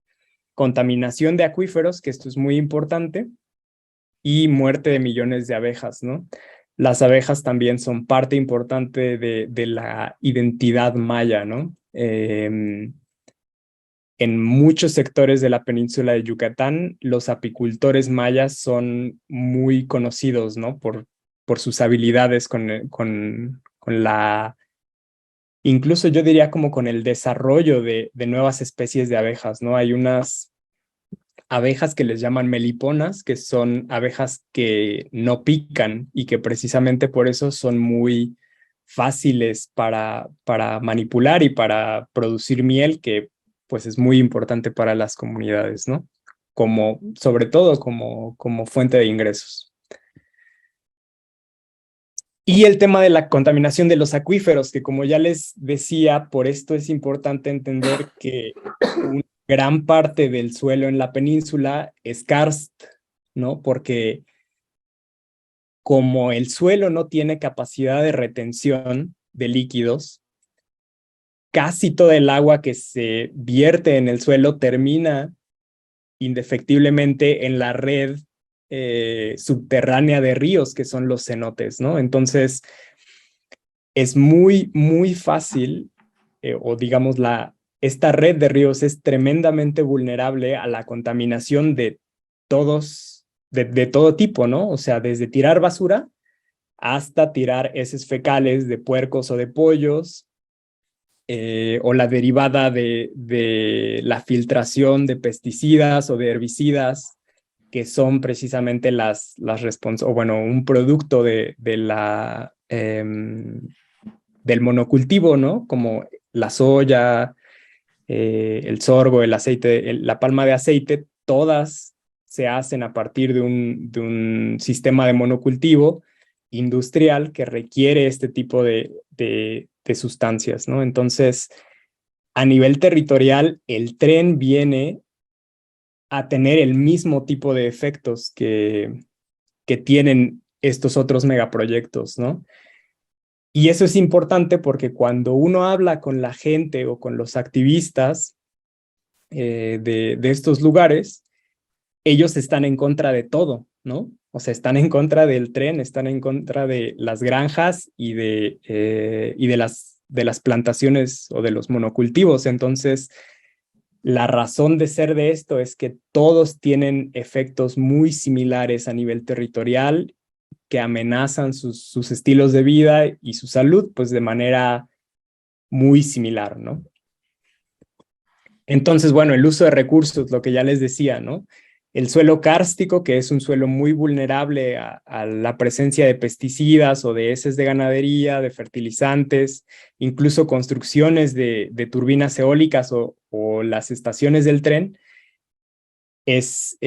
contaminación de acuíferos, que esto es muy importante, y muerte de millones de abejas, ¿no? Las abejas también son parte importante de la identidad maya, ¿no? En muchos sectores de la península de Yucatán, los apicultores mayas son muy conocidos, ¿no? Por sus habilidades con la, incluso yo diría como con el desarrollo de nuevas especies de abejas, ¿no? Hay unas abejas que les llaman meliponas, que son abejas que no pican y que precisamente por eso son muy fáciles para manipular y para producir miel, que pues es muy importante para las comunidades, ¿no? Como, sobre todo como fuente de ingresos. Y el tema de la contaminación de los acuíferos, que como ya les decía, por esto es importante entender que una gran parte del suelo en la península es karst, ¿no? Porque como el suelo no tiene capacidad de retención de líquidos, casi todo el agua que se vierte en el suelo termina indefectiblemente en la red subterránea de ríos, que son los cenotes, ¿no? Entonces, es muy, muy fácil, o digamos, esta red de ríos es tremendamente vulnerable a la contaminación de de todo tipo, ¿no? O sea, desde tirar basura hasta tirar heces fecales de puercos o de pollos, o la derivada de la filtración de pesticidas o de herbicidas, que son precisamente las o bueno, un producto del monocultivo, ¿no? Como la soya, el sorgo, el aceite, la palma de aceite, todas se hacen a partir de un sistema de monocultivo industrial que requiere este tipo de sustancias, ¿no? Entonces, a nivel territorial, el tren viene a tener el mismo tipo de efectos que tienen estos otros megaproyectos, ¿no? Y eso es importante porque cuando uno habla con la gente o con los activistas de estos lugares, ellos están en contra de todo, ¿no? O sea, están en contra del tren, están en contra de las granjas y de las plantaciones o de los monocultivos. Entonces, la razón de ser de esto es que todos tienen efectos muy similares a nivel territorial que amenazan sus estilos de vida y su salud, pues de manera muy similar, ¿no? Entonces, bueno, el uso de recursos, lo que ya les decía, ¿no? El suelo kárstico, que es un suelo muy vulnerable a la presencia de pesticidas o de heces de ganadería, de fertilizantes, incluso construcciones de turbinas eólicas o las estaciones del tren, es,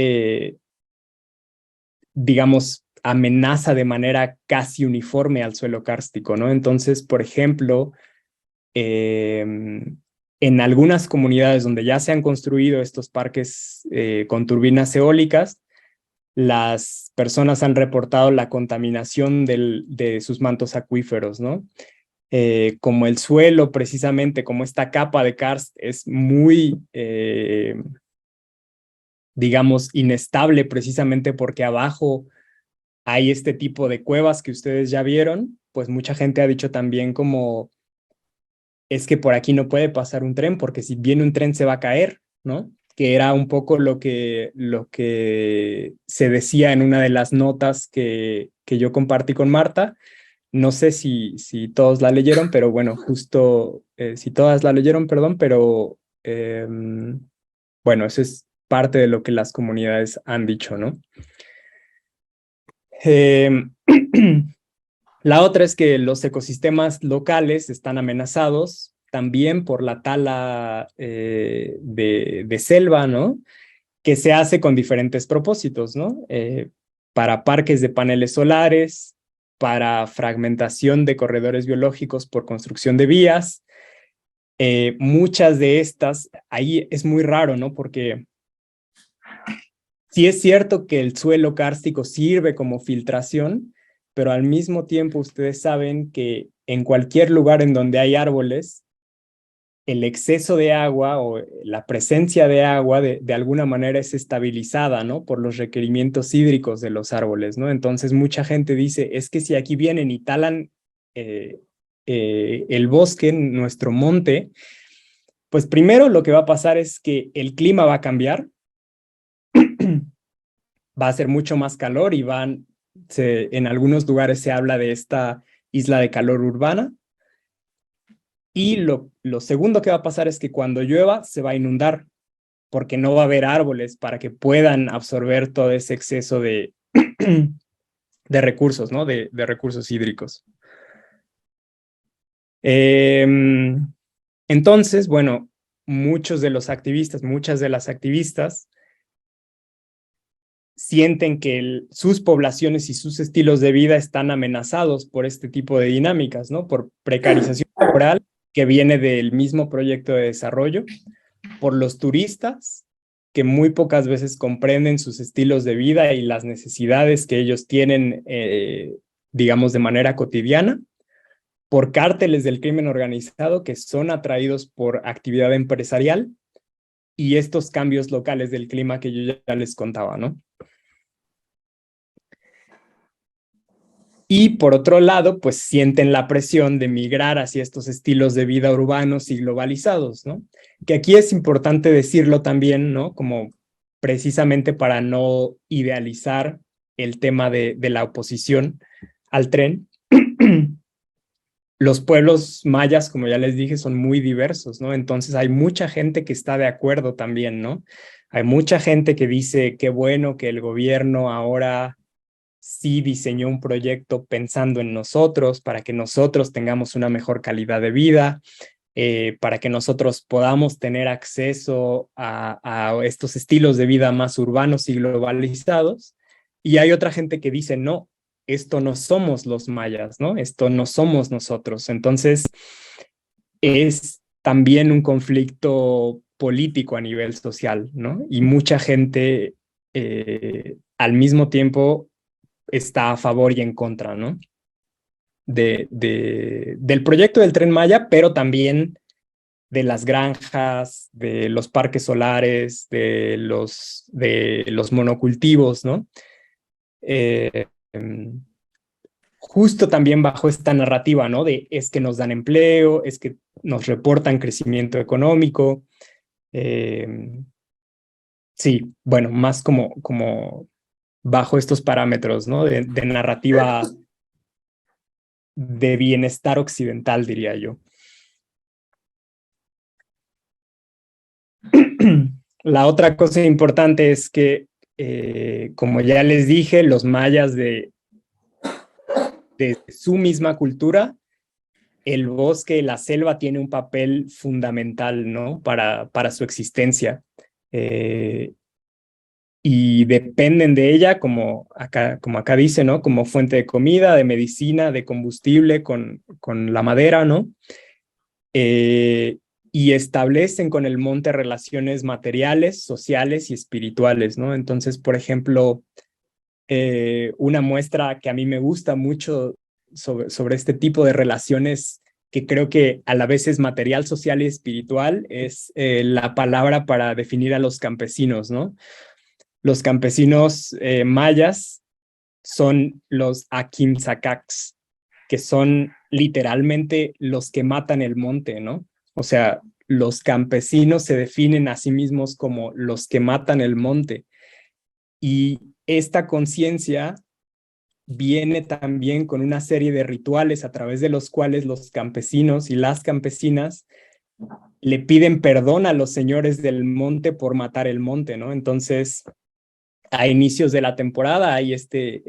digamos, amenaza de manera casi uniforme al suelo kárstico, ¿no? Entonces, por ejemplo, en algunas comunidades donde ya se han construido estos parques con turbinas eólicas, las personas han reportado la contaminación de sus mantos acuíferos, ¿no? Como el suelo, precisamente, como esta capa de karst es muy, digamos, inestable, precisamente porque abajo hay este tipo de cuevas que ustedes ya vieron, pues mucha gente ha dicho también como, es que por aquí no puede pasar un tren, porque si viene un tren se va a caer, ¿no? Que era un poco lo que se decía en una de las notas que yo compartí con Marta. No sé si todos la leyeron, pero bueno, justo, si todas la leyeron, perdón, pero bueno, eso es parte de lo que las comunidades han dicho, ¿no? Em, La otra es que los ecosistemas locales están amenazados también por la tala de selva, ¿no? Que se hace con diferentes propósitos, ¿no? Para parques de paneles solares, para fragmentación de corredores biológicos por construcción de vías. Muchas de estas, ahí es muy raro, ¿no? Porque sí es cierto que el suelo kárstico sirve como filtración, pero al mismo tiempo ustedes saben que en cualquier lugar en donde hay árboles, el exceso de agua o la presencia de agua de alguna manera es estabilizada, ¿no? Por los requerimientos hídricos de los árboles, ¿no? Entonces mucha gente dice, es que si aquí vienen y talan eh, el bosque, nuestro monte, pues primero lo que va a pasar es que el clima va a cambiar, va a ser mucho más calor y en algunos lugares se habla de esta isla de calor urbana. Y lo segundo que va a pasar es que cuando llueva se va a inundar, porque no va a haber árboles para que puedan absorber todo ese exceso de recursos, ¿no? De recursos hídricos. Entonces, bueno, muchos de los activistas, muchas de las activistas sienten que sus poblaciones y sus estilos de vida están amenazados por este tipo de dinámicas, ¿no? Por precarización laboral que viene del mismo proyecto de desarrollo, por los turistas que muy pocas veces comprenden sus estilos de vida y las necesidades que ellos tienen, digamos, de manera cotidiana, por cárteles del crimen organizado que son atraídos por actividad empresarial y estos cambios locales del clima que yo ya les contaba, ¿no? Y por otro lado, pues sienten la presión de migrar hacia estos estilos de vida urbanos y globalizados, ¿no? Que aquí es importante decirlo también, ¿no? Como precisamente para no idealizar el tema de la oposición al tren. Los pueblos mayas, como ya les dije, son muy diversos, ¿no? Entonces hay mucha gente que está de acuerdo también, ¿no? Hay mucha gente que dice, qué bueno que el gobierno ahora sí diseñó un proyecto pensando en nosotros, para que nosotros tengamos una mejor calidad de vida, para que nosotros podamos tener acceso a estos estilos de vida más urbanos y globalizados. Y hay otra gente que dice, no, esto no somos los mayas, ¿no? Esto no somos nosotros. Entonces, es también un conflicto político a nivel social, ¿no? Y mucha gente al mismo tiempo está a favor y en contra, ¿no? Del proyecto del Tren Maya, pero también de las granjas, de los parques solares, de los monocultivos, ¿no? Eh, Justo también bajo esta narrativa, ¿no? De es que nos dan empleo, es que nos reportan crecimiento económico. Sí, bueno, más como bajo estos parámetros, ¿no? De narrativa de bienestar occidental, diría yo. La otra cosa importante es que como ya les dije, los mayas de su misma cultura, el bosque, la selva tiene un papel fundamental, ¿no? Para su existencia. Y dependen de ella, como acá dice, ¿no? Como fuente de comida, de medicina, de combustible con la madera, ¿no? Y establecen con el monte relaciones materiales, sociales y espirituales, ¿no? Entonces, por ejemplo, una muestra que a mí me gusta mucho sobre este tipo de relaciones que creo que a la vez es material, social y espiritual, es la palabra para definir a los campesinos, ¿no? Los campesinos mayas son los Aquimsacacs, que son literalmente los que matan el monte, ¿no? O sea, los campesinos se definen a sí mismos como los que matan el monte. Y esta conciencia viene también con una serie de rituales a través de los cuales los campesinos y las campesinas le piden perdón a los señores del monte por matar el monte, ¿no? Entonces, a inicios de la temporada hay este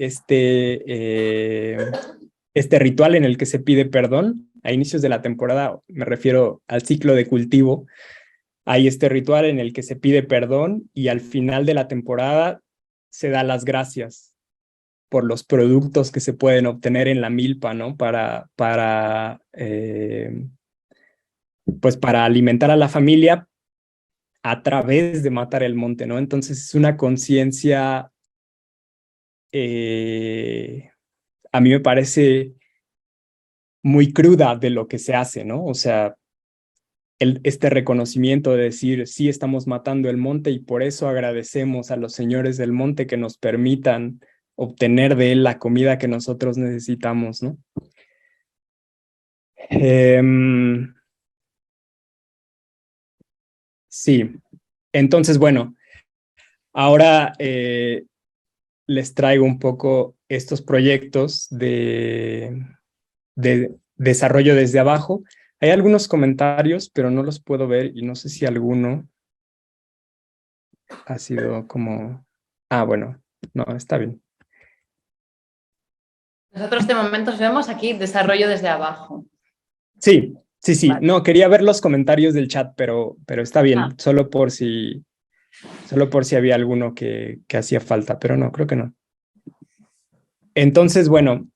ritual en el que se pide perdón. A inicios de la temporada, me refiero al ciclo de cultivo, hay este ritual en el que se pide perdón y al final de la temporada se da las gracias por los productos que se pueden obtener en la milpa, ¿no? Pues para alimentar a la familia a través de matar el monte, ¿no? Entonces es una conciencia, a mí me parece muy cruda de lo que se hace, ¿no? O sea, este reconocimiento de decir, sí, estamos matando el monte y por eso agradecemos a los señores del monte que nos permitan obtener de él la comida que nosotros necesitamos, ¿no? Sí, entonces, bueno, ahora les traigo un poco estos proyectos de desarrollo desde abajo. Hay algunos comentarios, pero no los puedo ver y no sé si alguno ha sido como... Ah, bueno, no, está bien. Nosotros de momento vemos aquí desarrollo desde abajo. Sí, sí, sí. Vale. No, quería ver los comentarios del chat, pero está bien, solo por si había alguno que hacía falta, pero no, creo que no. Entonces, bueno,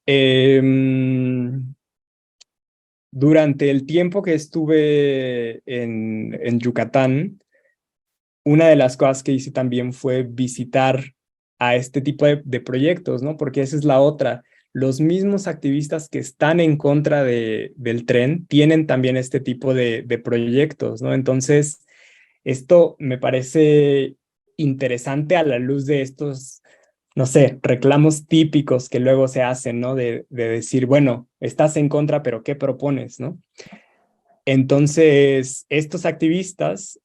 durante el tiempo que estuve en Yucatán, una de las cosas que hice también fue visitar a este tipo de proyectos, ¿no? Porque esa es la otra. Los mismos activistas que están en contra del tren tienen también este tipo de proyectos, ¿no? Entonces, esto me parece interesante a la luz de estos, no sé, reclamos típicos que luego se hacen, ¿no? De decir, bueno, estás en contra, pero ¿qué propones, no? Entonces, estos activistas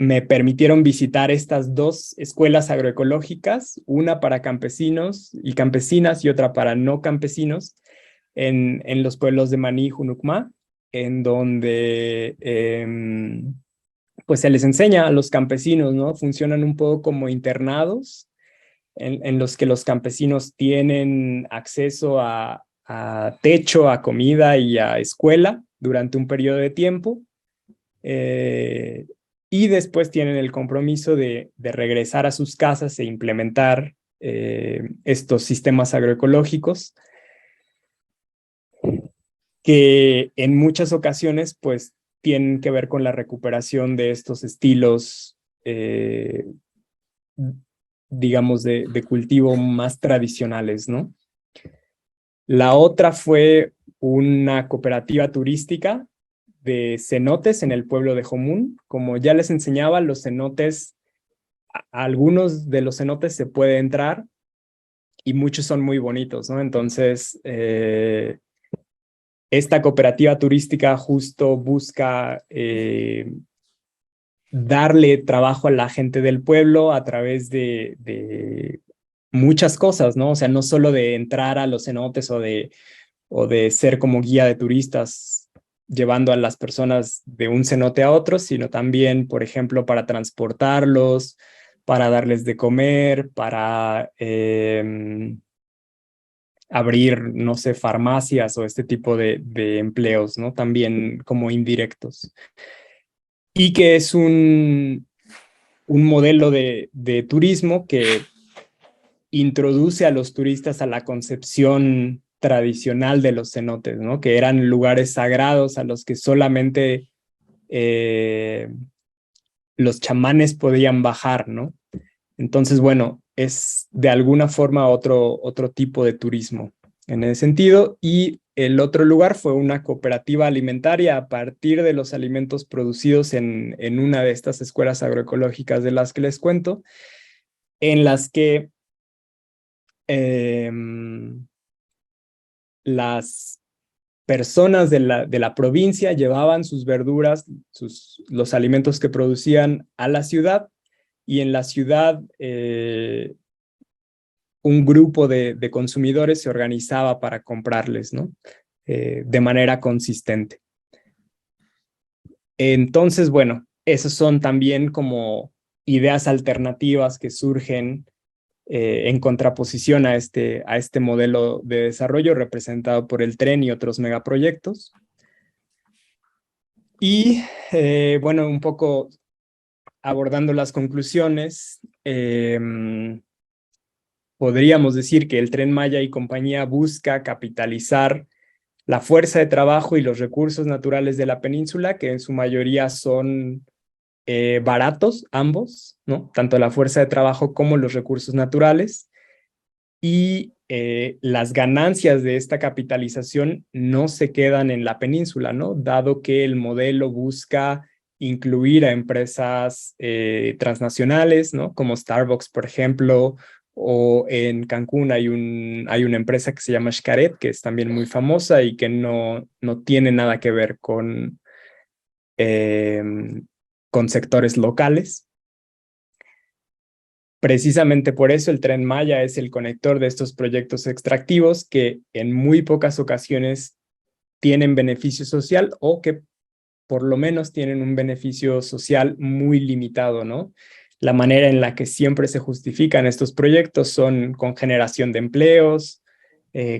me permitieron visitar estas dos escuelas agroecológicas, una para campesinos y campesinas y otra para no campesinos, en los pueblos de Maní y Junucmá, en donde pues se les enseña a los campesinos, ¿no? Funcionan un poco como internados, en los que los campesinos tienen acceso a techo, a comida y a escuela durante un periodo de tiempo. Y después tienen el compromiso de regresar a sus casas e implementar estos sistemas agroecológicos que en muchas ocasiones pues tienen que ver con la recuperación de estos estilos digamos de cultivo más tradicionales, ¿no? La otra fue una cooperativa turística de cenotes en el pueblo de Jomún. Como ya les enseñaba, los cenotes, a algunos de los cenotes se puede entrar y muchos son muy bonitos, ¿no? Entonces, esta cooperativa turística justo busca darle trabajo a la gente del pueblo a través de muchas cosas, ¿no? O sea, no solo de entrar a los cenotes o de ser como guía de turistas llevando a las personas de un cenote a otro, sino también, por ejemplo, para transportarlos, para darles de comer, para abrir, no sé, farmacias o este tipo de empleos, ¿no? También como indirectos. Y que es un modelo de turismo que introduce a los turistas a la concepción tradicional de los cenotes, ¿no? Que eran lugares sagrados a los que solamente los chamanes podían bajar, ¿no? Entonces, bueno, es de alguna forma otro tipo de turismo en ese sentido. Y el otro lugar fue una cooperativa alimentaria a partir de los alimentos producidos en una de estas escuelas agroecológicas de las que les cuento, en las que las personas de la provincia llevaban sus verduras, los alimentos que producían a la ciudad, y en la ciudad un grupo de consumidores se organizaba para comprarles, ¿no? De manera consistente. Entonces, bueno, esas son también como ideas alternativas que surgen en contraposición a este modelo de desarrollo representado por el tren y otros megaproyectos. Y bueno, un poco abordando las conclusiones, podríamos decir que el Tren Maya y compañía busca capitalizar la fuerza de trabajo y los recursos naturales de la península, que en su mayoría son baratos, ambos, ¿no? Tanto la fuerza de trabajo como los recursos naturales. Y las ganancias de esta capitalización no se quedan en la península, ¿no? Dado que el modelo busca incluir a empresas transnacionales, ¿no? Como Starbucks, por ejemplo, o en Cancún hay una empresa que se llama Xcaret, que es también muy famosa y que no tiene nada que ver eh, con sectores locales. Precisamente por eso el Tren Maya es el conector de estos proyectos extractivos que en muy pocas ocasiones tienen beneficio social o que por lo menos tienen un beneficio social muy limitado, ¿no? La manera en la que siempre se justifican estos proyectos son con generación de empleos,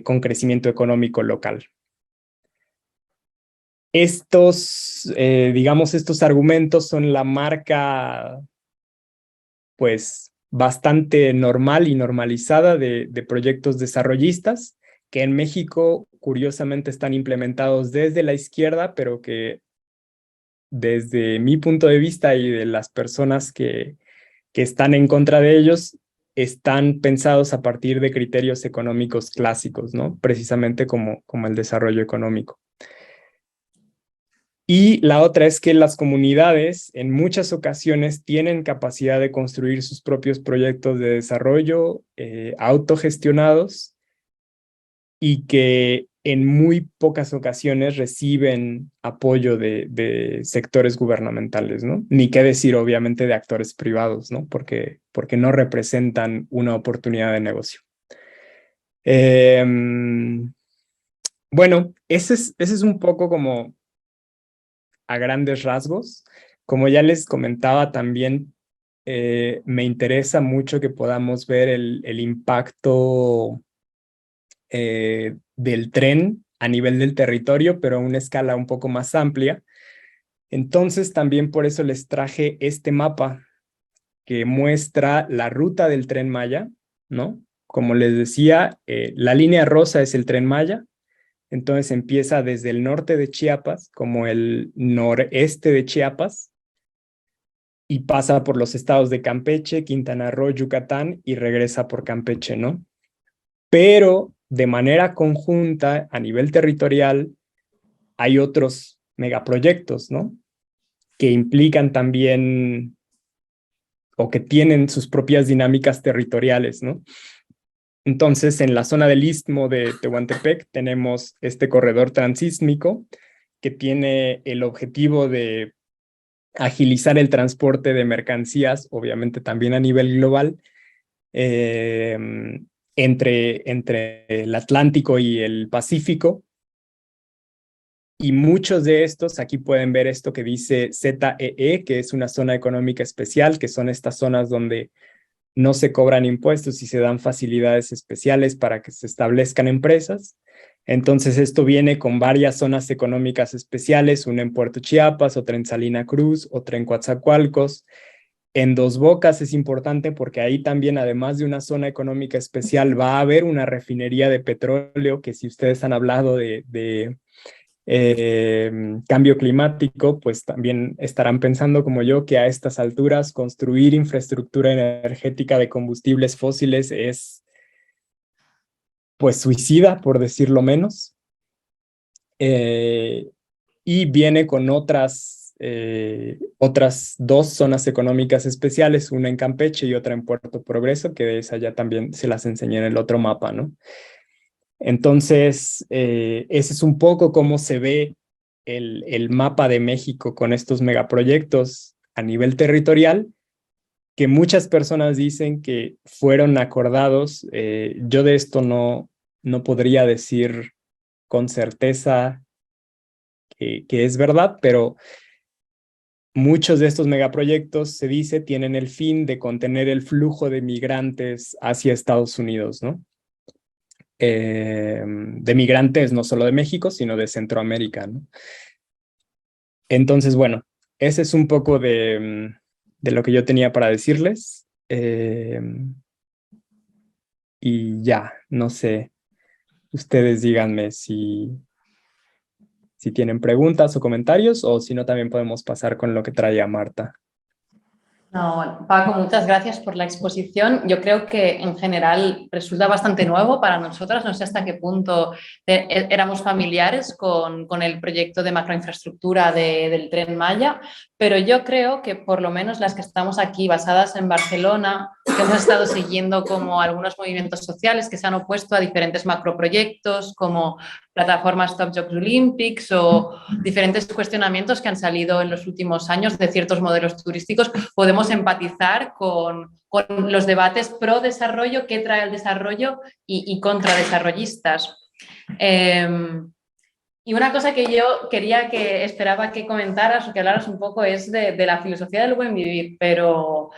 con crecimiento económico local. Digamos, estos argumentos son la marca, pues, bastante normal y normalizada de proyectos desarrollistas que en México curiosamente están implementados desde la izquierda, pero que desde mi punto de vista y de las personas que están en contra de ellos, están pensados a partir de criterios económicos clásicos, ¿no? Precisamente como el desarrollo económico. Y la otra es que las comunidades en muchas ocasiones tienen capacidad de construir sus propios proyectos de desarrollo autogestionados y que en muy pocas ocasiones reciben apoyo de sectores gubernamentales, ¿no? Ni qué decir, obviamente, de actores privados, ¿no? Porque no representan una oportunidad de negocio. Bueno, ese es un poco como a grandes rasgos. Como ya les comentaba también, me interesa mucho que podamos ver el impacto del tren a nivel del territorio, pero a una escala un poco más amplia. Entonces, también por eso les traje este mapa que muestra la ruta del Tren Maya, ¿no? Como les decía, la línea rosa es el Tren Maya. Entonces empieza desde el norte de Chiapas, como el noreste de Chiapas, y pasa por los estados de Campeche, Quintana Roo, Yucatán, y regresa por Campeche, ¿no? Pero de manera conjunta, a nivel territorial, hay otros megaproyectos, ¿no? Que implican también o que tienen sus propias dinámicas territoriales, ¿no? Entonces, en la zona del Istmo de Tehuantepec tenemos este corredor transísmico que tiene el objetivo de agilizar el transporte de mercancías, obviamente también a nivel global, entre el Atlántico y el Pacífico, Y muchos de estos, aquí pueden ver esto que dice ZEE, que es una zona económica especial, que son estas zonas donde no se cobran impuestos y se dan facilidades especiales para que se establezcan empresas. Entonces esto viene con varias zonas económicas especiales, una en Puerto Chiapas, otra en Salina Cruz, otra en Coatzacoalcos. En Dos Bocas es importante porque ahí también, además de una zona económica especial, va a haber una refinería de petróleo que, si ustedes han hablado cambio climático, pues también estarán pensando como yo que a estas alturas construir infraestructura energética de combustibles fósiles es pues suicida, por decirlo menos. Y viene con otras dos zonas económicas especiales, una en Campeche y otra en Puerto Progreso, que de esa ya también se las enseñé en el otro mapa, ¿no? Entonces, ese es un poco cómo se ve el mapa de México con estos megaproyectos a nivel territorial, que muchas personas dicen que fueron acordados. Yo de esto no podría decir con certeza que es verdad, pero muchos de estos megaproyectos, se dice, tienen el fin de contener el flujo de migrantes hacia Estados Unidos, ¿no? De migrantes no solo de México, sino de Centroamérica, ¿no? Entonces, bueno, ese es un poco de lo que yo tenía para decirles. Y ya, no sé, ustedes díganme si tienen preguntas o comentarios, o si no, también podemos pasar con lo que traía Marta. No, bueno, Paco, muchas gracias por la exposición. Yo creo que en general resulta bastante nuevo para nosotras. No sé hasta qué punto éramos familiares con el proyecto de macroinfraestructura del Tren Maya, pero yo creo que por lo menos las que estamos aquí basadas en Barcelona, que hemos estado siguiendo como algunos movimientos sociales que se han opuesto a diferentes macroproyectos como plataforma Stop Jobs Olympics o diferentes cuestionamientos que han salido en los últimos años de ciertos modelos turísticos, podemos empatizar con los debates pro desarrollo, qué trae el desarrollo y contra desarrollistas. Y una cosa que yo esperaba que comentaras o que hablaras un poco es de la filosofía del buen vivir, pero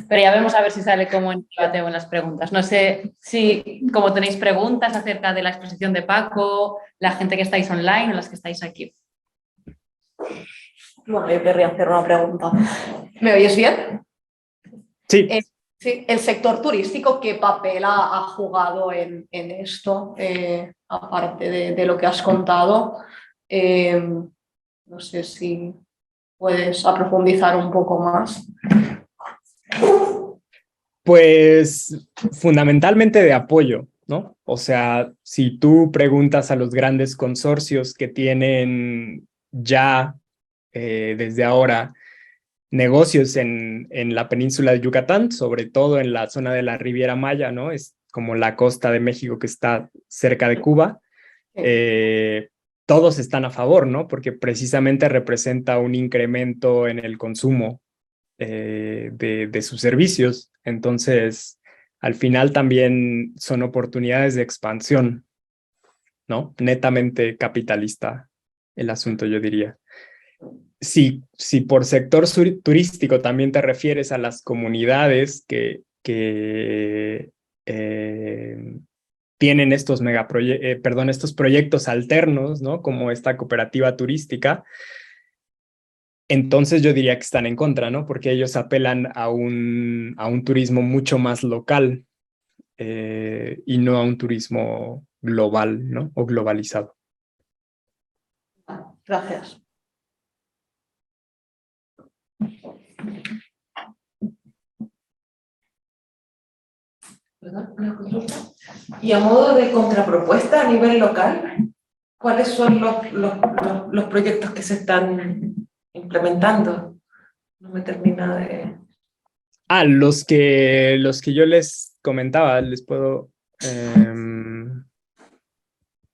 ya vemos a ver si sale como en debate o en las preguntas. No sé si como tenéis preguntas acerca de la exposición de Paco, la gente que estáis online o las que estáis aquí. Bueno, yo querría hacer una pregunta. ¿Me oyes bien? Sí. Sí, el sector turístico, ¿qué papel ha jugado en esto? Aparte de lo que has contado, no sé si puedes profundizar un poco más. Pues fundamentalmente de apoyo, ¿no? O sea, si tú preguntas a los grandes consorcios que tienen ya desde ahora negocios en la península de Yucatán, sobre todo en la zona de la Riviera Maya, ¿no? Es como la costa de México que está cerca de Cuba. Todos están a favor, ¿no? Porque precisamente representa un incremento en el consumo de sus servicios. Entonces, al final también son oportunidades de expansión, ¿no? Netamente capitalista el asunto, yo diría. Si por sector turístico también te refieres a las comunidades que tienen estos estos proyectos alternos, ¿no? Como esta cooperativa turística, entonces yo diría que están en contra, ¿no? Porque ellos apelan a un turismo mucho más local y no a un turismo global, ¿no? O globalizado. Gracias. Y a modo de contrapropuesta a nivel local, ¿cuáles son los proyectos que se están implementando? No me termina de... Los que yo les comentaba, les puedo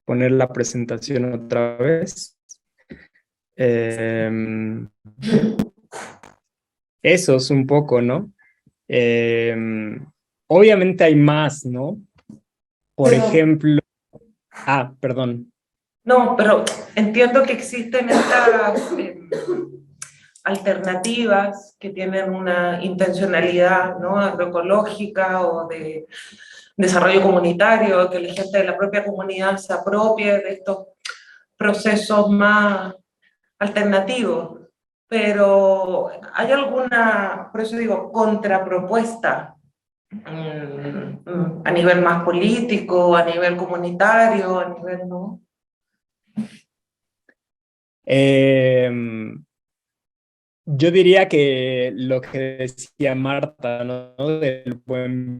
poner la presentación otra vez. Esos un poco, ¿no? Obviamente hay más, ¿no? Por ejemplo... perdón. No, pero entiendo que existen estas alternativas que tienen una intencionalidad, ¿no?, agroecológica o de desarrollo comunitario, que la gente de la propia comunidad se apropie de estos procesos más alternativos. Pero ¿hay alguna, por eso digo, contrapropuesta a nivel más político, a nivel comunitario, a nivel, ¿no? Yo diría que lo que decía Marta, ¿no? Del buen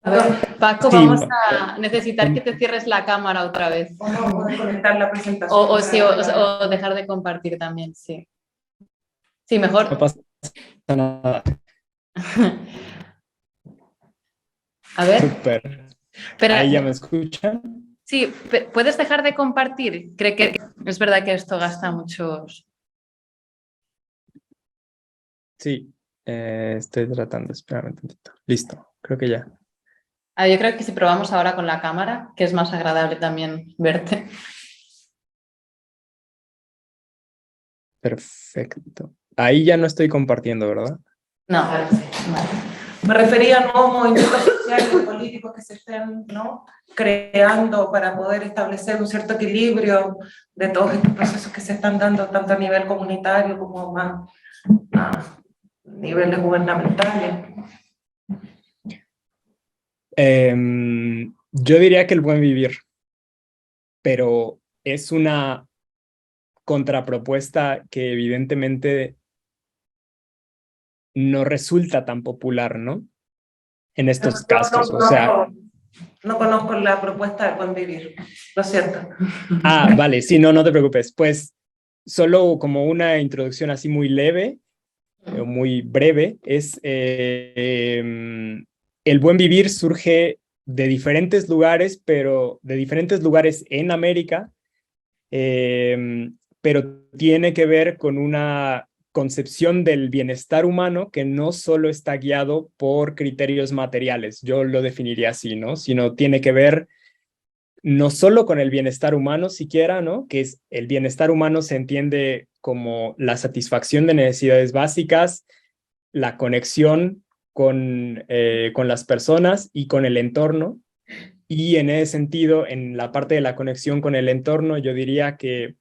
A ver, Paco, sí, vamos a necesitar que te cierres la cámara otra vez. O no, o desconectar la presentación. O dejar de compartir también, sí. Sí, mejor. no pasa nada. A ver. Súper. Pero, Ahí ya me escuchan. sí, ¿puedes dejar de compartir? Creo que es verdad que esto gasta muchos. Sí, estoy tratando, espérame un tantito. Listo, creo que ya. Yo creo que si probamos ahora con la cámara, que es más agradable también verte. Perfecto. Ahí ya no estoy compartiendo, ¿verdad? No, Me refería a nuevos movimientos sociales y políticos que se estén, ¿no?, creando para poder establecer un cierto equilibrio de todos estos procesos que se están dando tanto a nivel comunitario como más a niveles gubernamentales. Yo diría que el buen vivir, pero es una contrapropuesta que evidentemente no resulta tan popular, ¿no? En estos casos, o sea... No conozco la propuesta de buen vivir, lo siento. Ah, vale, sí, no te preocupes. Pues solo como una introducción así muy leve, muy breve, es el buen vivir surge de diferentes lugares, pero de diferentes lugares en América, pero tiene que ver con una concepción del bienestar humano que no solo está guiado por criterios materiales, yo lo definiría así, ¿no? Sino tiene que ver no solo con el bienestar humano siquiera, ¿no? Que es el bienestar humano se entiende como la satisfacción de necesidades básicas, la conexión con las personas y con el entorno. Y en ese sentido, en la parte de la conexión con el entorno, yo diría que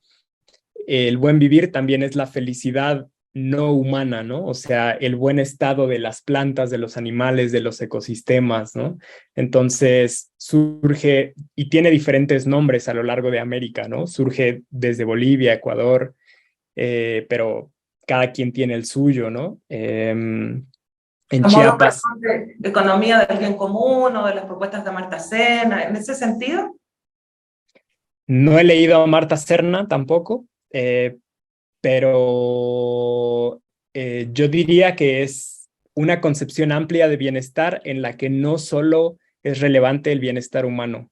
el buen vivir también es la felicidad no humana, ¿no? O sea, el buen estado de las plantas, de los animales, de los ecosistemas, ¿no? Entonces surge y tiene diferentes nombres a lo largo de América, ¿no? Surge desde Bolivia, Ecuador, pero cada quien tiene el suyo, ¿no? En Chiapas. De economía del bien común o de las propuestas de Amartya Sen, en ese sentido. No he leído a Marta Serna tampoco, pero yo diría que es una concepción amplia de bienestar en la que no solo es relevante el bienestar humano.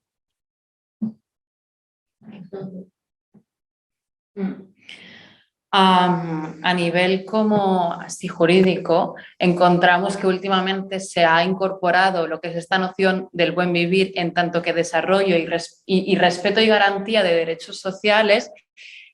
A nivel como así jurídico, encontramos que últimamente se ha incorporado lo que es esta noción del buen vivir en tanto que desarrollo y respeto y garantía de derechos sociales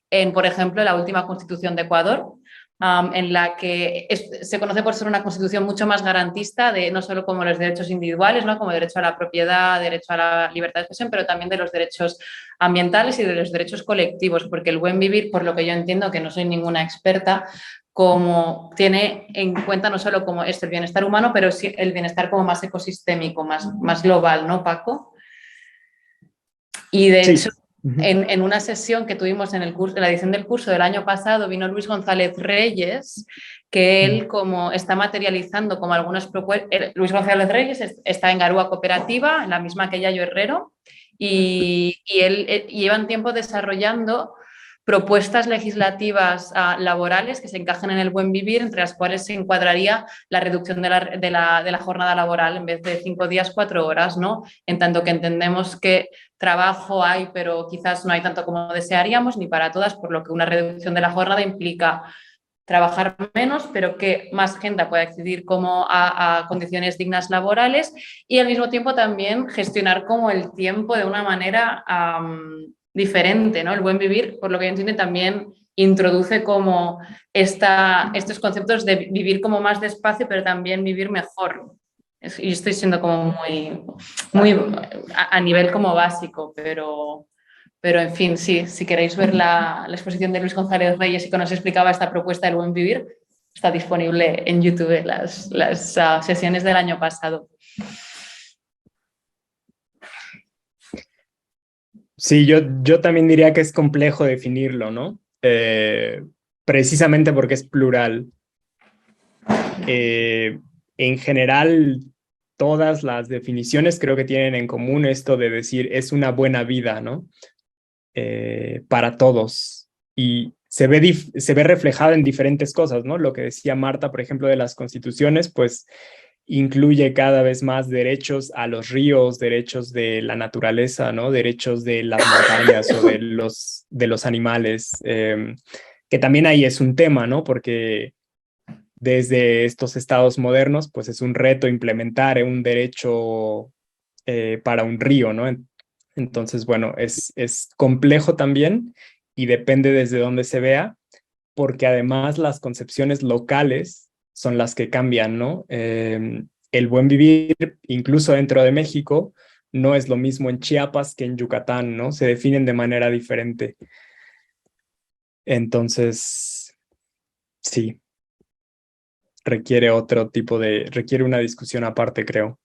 en, por ejemplo, la última Constitución de Ecuador, en la que se conoce por ser una constitución mucho más garantista de no solo como los derechos individuales, ¿no?, como derecho a la propiedad, derecho a la libertad de expresión, pero también de los derechos ambientales y de los derechos colectivos, porque el buen vivir, por lo que yo entiendo, que no soy ninguna experta, como tiene en cuenta no solo como el bienestar humano, pero sí el bienestar como más ecosistémico, más global, ¿no, Paco? Y de hecho, en una sesión que tuvimos en la edición del curso del año pasado, vino Luis González Reyes, que él como está materializando como algunas propuestas. Luis González Reyes está en Garúa Cooperativa, en la misma que Yayo Herrero, y él llevan tiempo desarrollando propuestas legislativas laborales que se encajen en el buen vivir, entre las cuales se encuadraría la reducción de la jornada laboral en vez de 5 días, 4 horas, ¿no? En tanto que entendemos que trabajo hay, pero quizás no hay tanto como desearíamos, ni para todas, por lo que una reducción de la jornada implica trabajar menos, pero que más gente pueda acceder como a condiciones dignas laborales y al mismo tiempo también gestionar como el tiempo de una manera diferente, ¿no? El buen vivir, por lo que yo entiendo, también introduce como estos conceptos de vivir como más despacio, pero también vivir mejor. Y estoy siendo como muy a nivel como básico, pero en fin, sí, si queréis ver la exposición de Luis González Reyes y que nos explicaba esta propuesta del buen vivir, está disponible en YouTube las sesiones del año pasado. Sí, yo también diría que es complejo definirlo, ¿no? Precisamente porque es plural. En general, todas las definiciones creo que tienen en común esto de decir es una buena vida, ¿no? Para todos. Y se ve reflejado en diferentes cosas, ¿no? Lo que decía Marta, por ejemplo, de las constituciones, pues incluye cada vez más derechos a los ríos, derechos de la naturaleza, ¿no? Derechos de las montañas o de los animales, que también ahí es un tema, ¿no? Porque desde estos estados modernos, pues es un reto implementar un derecho para un río, ¿no? Entonces, bueno, es complejo también y depende desde dónde se vea, porque además las concepciones locales son las que cambian, ¿no? El buen vivir, incluso dentro de México, no es lo mismo en Chiapas que en Yucatán, ¿no? Se definen de manera diferente. Entonces, sí, requiere una discusión aparte, creo.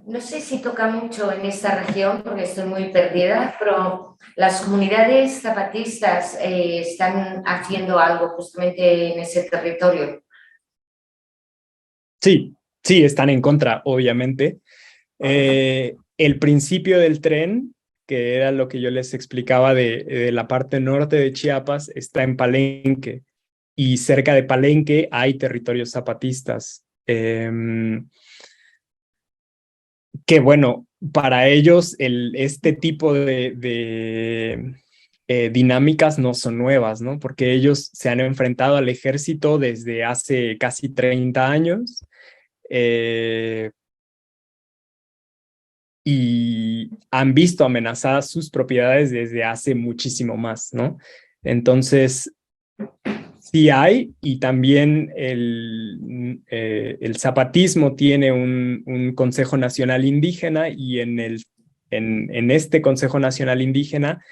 No sé si toca mucho en esta región porque estoy muy perdida, pero las comunidades zapatistas están haciendo algo justamente en ese territorio. Sí, sí, están en contra, obviamente. El principio del tren, que era lo que yo les explicaba de la parte norte de Chiapas, está en Palenque y cerca de Palenque hay territorios zapatistas. Que bueno, para ellos este tipo de dinámicas no son nuevas, ¿no? Porque ellos se han enfrentado al ejército desde hace casi 30 años y han visto amenazadas sus propiedades desde hace muchísimo más, ¿no? Entonces, sí hay, y también el zapatismo tiene un Consejo Nacional Indígena y en este Consejo Nacional Indígena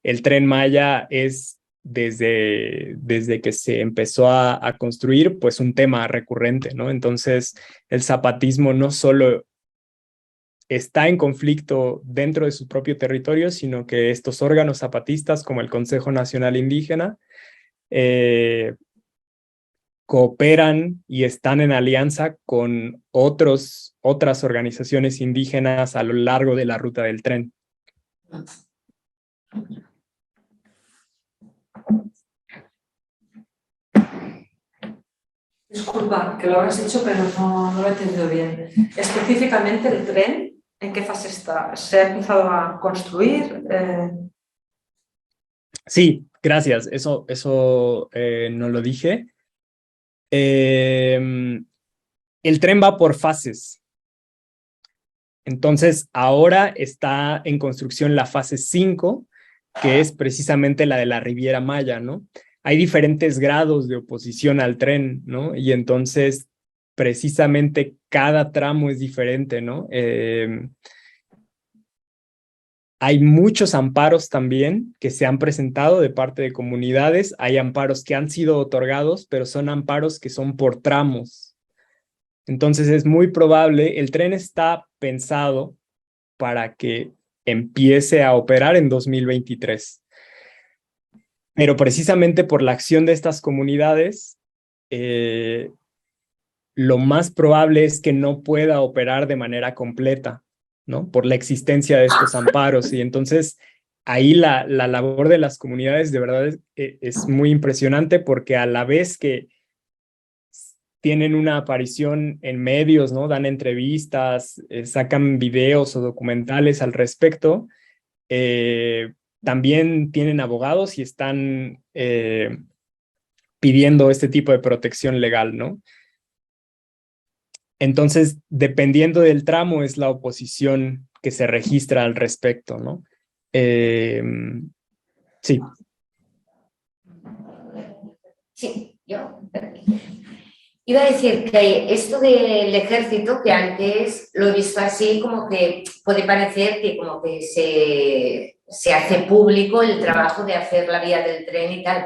el Tren Maya es desde que se empezó a construir, pues un tema recurrente, ¿no? Entonces, el zapatismo no solo está en conflicto dentro de su propio territorio, sino que estos órganos zapatistas como el Consejo Nacional Indígena cooperan y están en alianza con otras organizaciones indígenas a lo largo de la ruta del tren. Disculpa, que lo habrás hecho, pero no lo he entendido bien. Específicamente el tren, ¿en qué fase está? ¿Se ha empezado a construir? Sí, gracias. Eso no lo dije. El tren va por fases. Entonces, ahora está en construcción la fase 5, que es precisamente la de la Riviera Maya, ¿no? Hay diferentes grados de oposición al tren, ¿no? Y entonces, precisamente cada tramo es diferente, ¿no? Hay muchos amparos también que se han presentado de parte de comunidades. Hay amparos que han sido otorgados, pero son amparos que son por tramos. Entonces es muy probable, el tren está pensado para que empiece a operar en 2023. Pero precisamente por la acción de estas comunidades, lo más probable es que no pueda operar de manera completa, ¿no? Por la existencia de estos amparos. Y entonces ahí la labor de las comunidades de verdad es muy impresionante porque a la vez que tienen una aparición en medios, ¿no? Dan entrevistas, sacan videos o documentales al respecto, también tienen abogados y están pidiendo este tipo de protección legal, ¿no? Entonces, dependiendo del tramo, es la oposición que se registra al respecto, ¿no? Sí. Sí, yo. Iba a decir que esto del ejército, que antes lo he visto así, como que puede parecer que como que se hace público el trabajo de hacer la vía del tren y tal.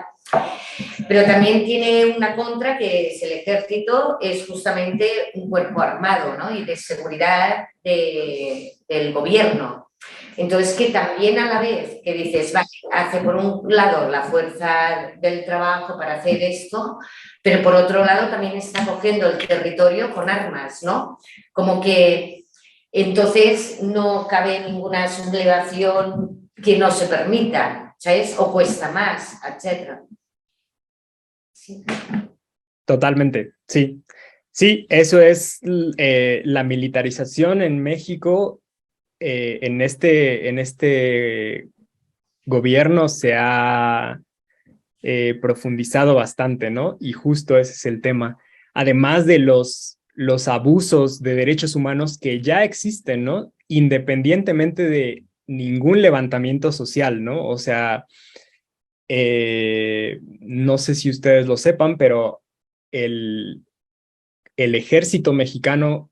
Pero también tiene una contra, que es el ejército, es justamente un cuerpo armado, ¿no? Y de seguridad del gobierno. Entonces, que también a la vez que dices, vale, hace por un lado la fuerza del trabajo para hacer esto, pero por otro lado también está cogiendo el territorio con armas, ¿no? Como que entonces no cabe ninguna sublevación que no se permita, ¿sabes? O cuesta más, etcétera. Sí. Totalmente, sí. Sí, eso es la militarización en México. En este gobierno se ha profundizado bastante, ¿no? Y justo ese es el tema. Además de los abusos de derechos humanos que ya existen, ¿no? Independientemente de ningún levantamiento social, ¿no? O sea, no sé si ustedes lo sepan, pero el ejército mexicano,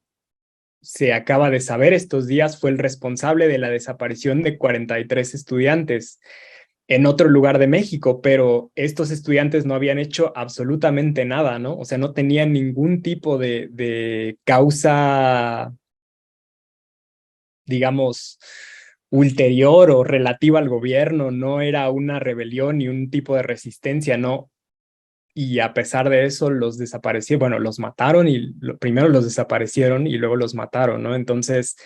se acaba de saber estos días, fue el responsable de la desaparición de 43 estudiantes en otro lugar de México, pero estos estudiantes no habían hecho absolutamente nada, ¿no? O sea, no tenían ningún tipo de causa, digamos, ulterior o relativa al gobierno, no era una rebelión ni un tipo de resistencia, no. Y a pesar de eso los desaparecieron, bueno, los mataron y primero los desaparecieron y luego los mataron, ¿no? Entonces,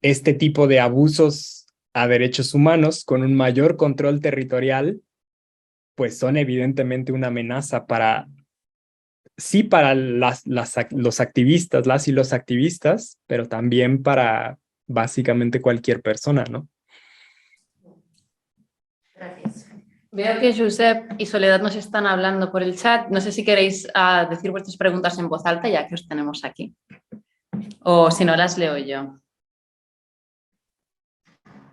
este tipo de abusos a derechos humanos con un mayor control territorial, pues son evidentemente una amenaza para, sí, para los activistas, las y los activistas, pero también para básicamente cualquier persona, ¿no? Gracias. Veo que Josep y Soledad nos están hablando por el chat. No sé si queréis decir vuestras preguntas en voz alta, ya que os tenemos aquí. O si no, las leo yo.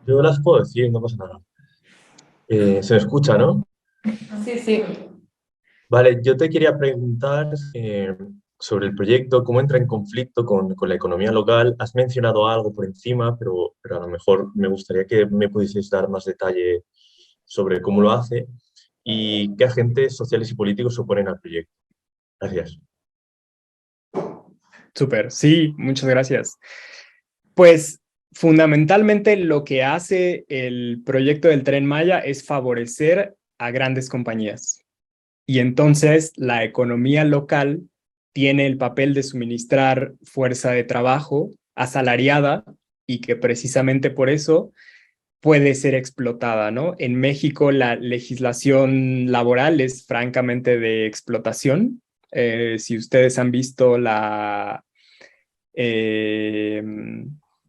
Yo las puedo decir, no pasa nada. Se me escucha, ¿no? Sí, sí. Vale, yo te quería preguntar sobre el proyecto, cómo entra en conflicto con la economía local. Has mencionado algo por encima, pero a lo mejor me gustaría que me pudieses dar más detalle sobre cómo lo hace y qué agentes sociales y políticos se oponen al proyecto. Gracias. Súper, sí, muchas gracias. Pues fundamentalmente lo que hace el proyecto del Tren Maya es favorecer a grandes compañías. Y entonces la economía local tiene el papel de suministrar fuerza de trabajo asalariada y que precisamente por eso puede ser explotada, ¿no? En México la legislación laboral es francamente de explotación. Si ustedes han visto eh,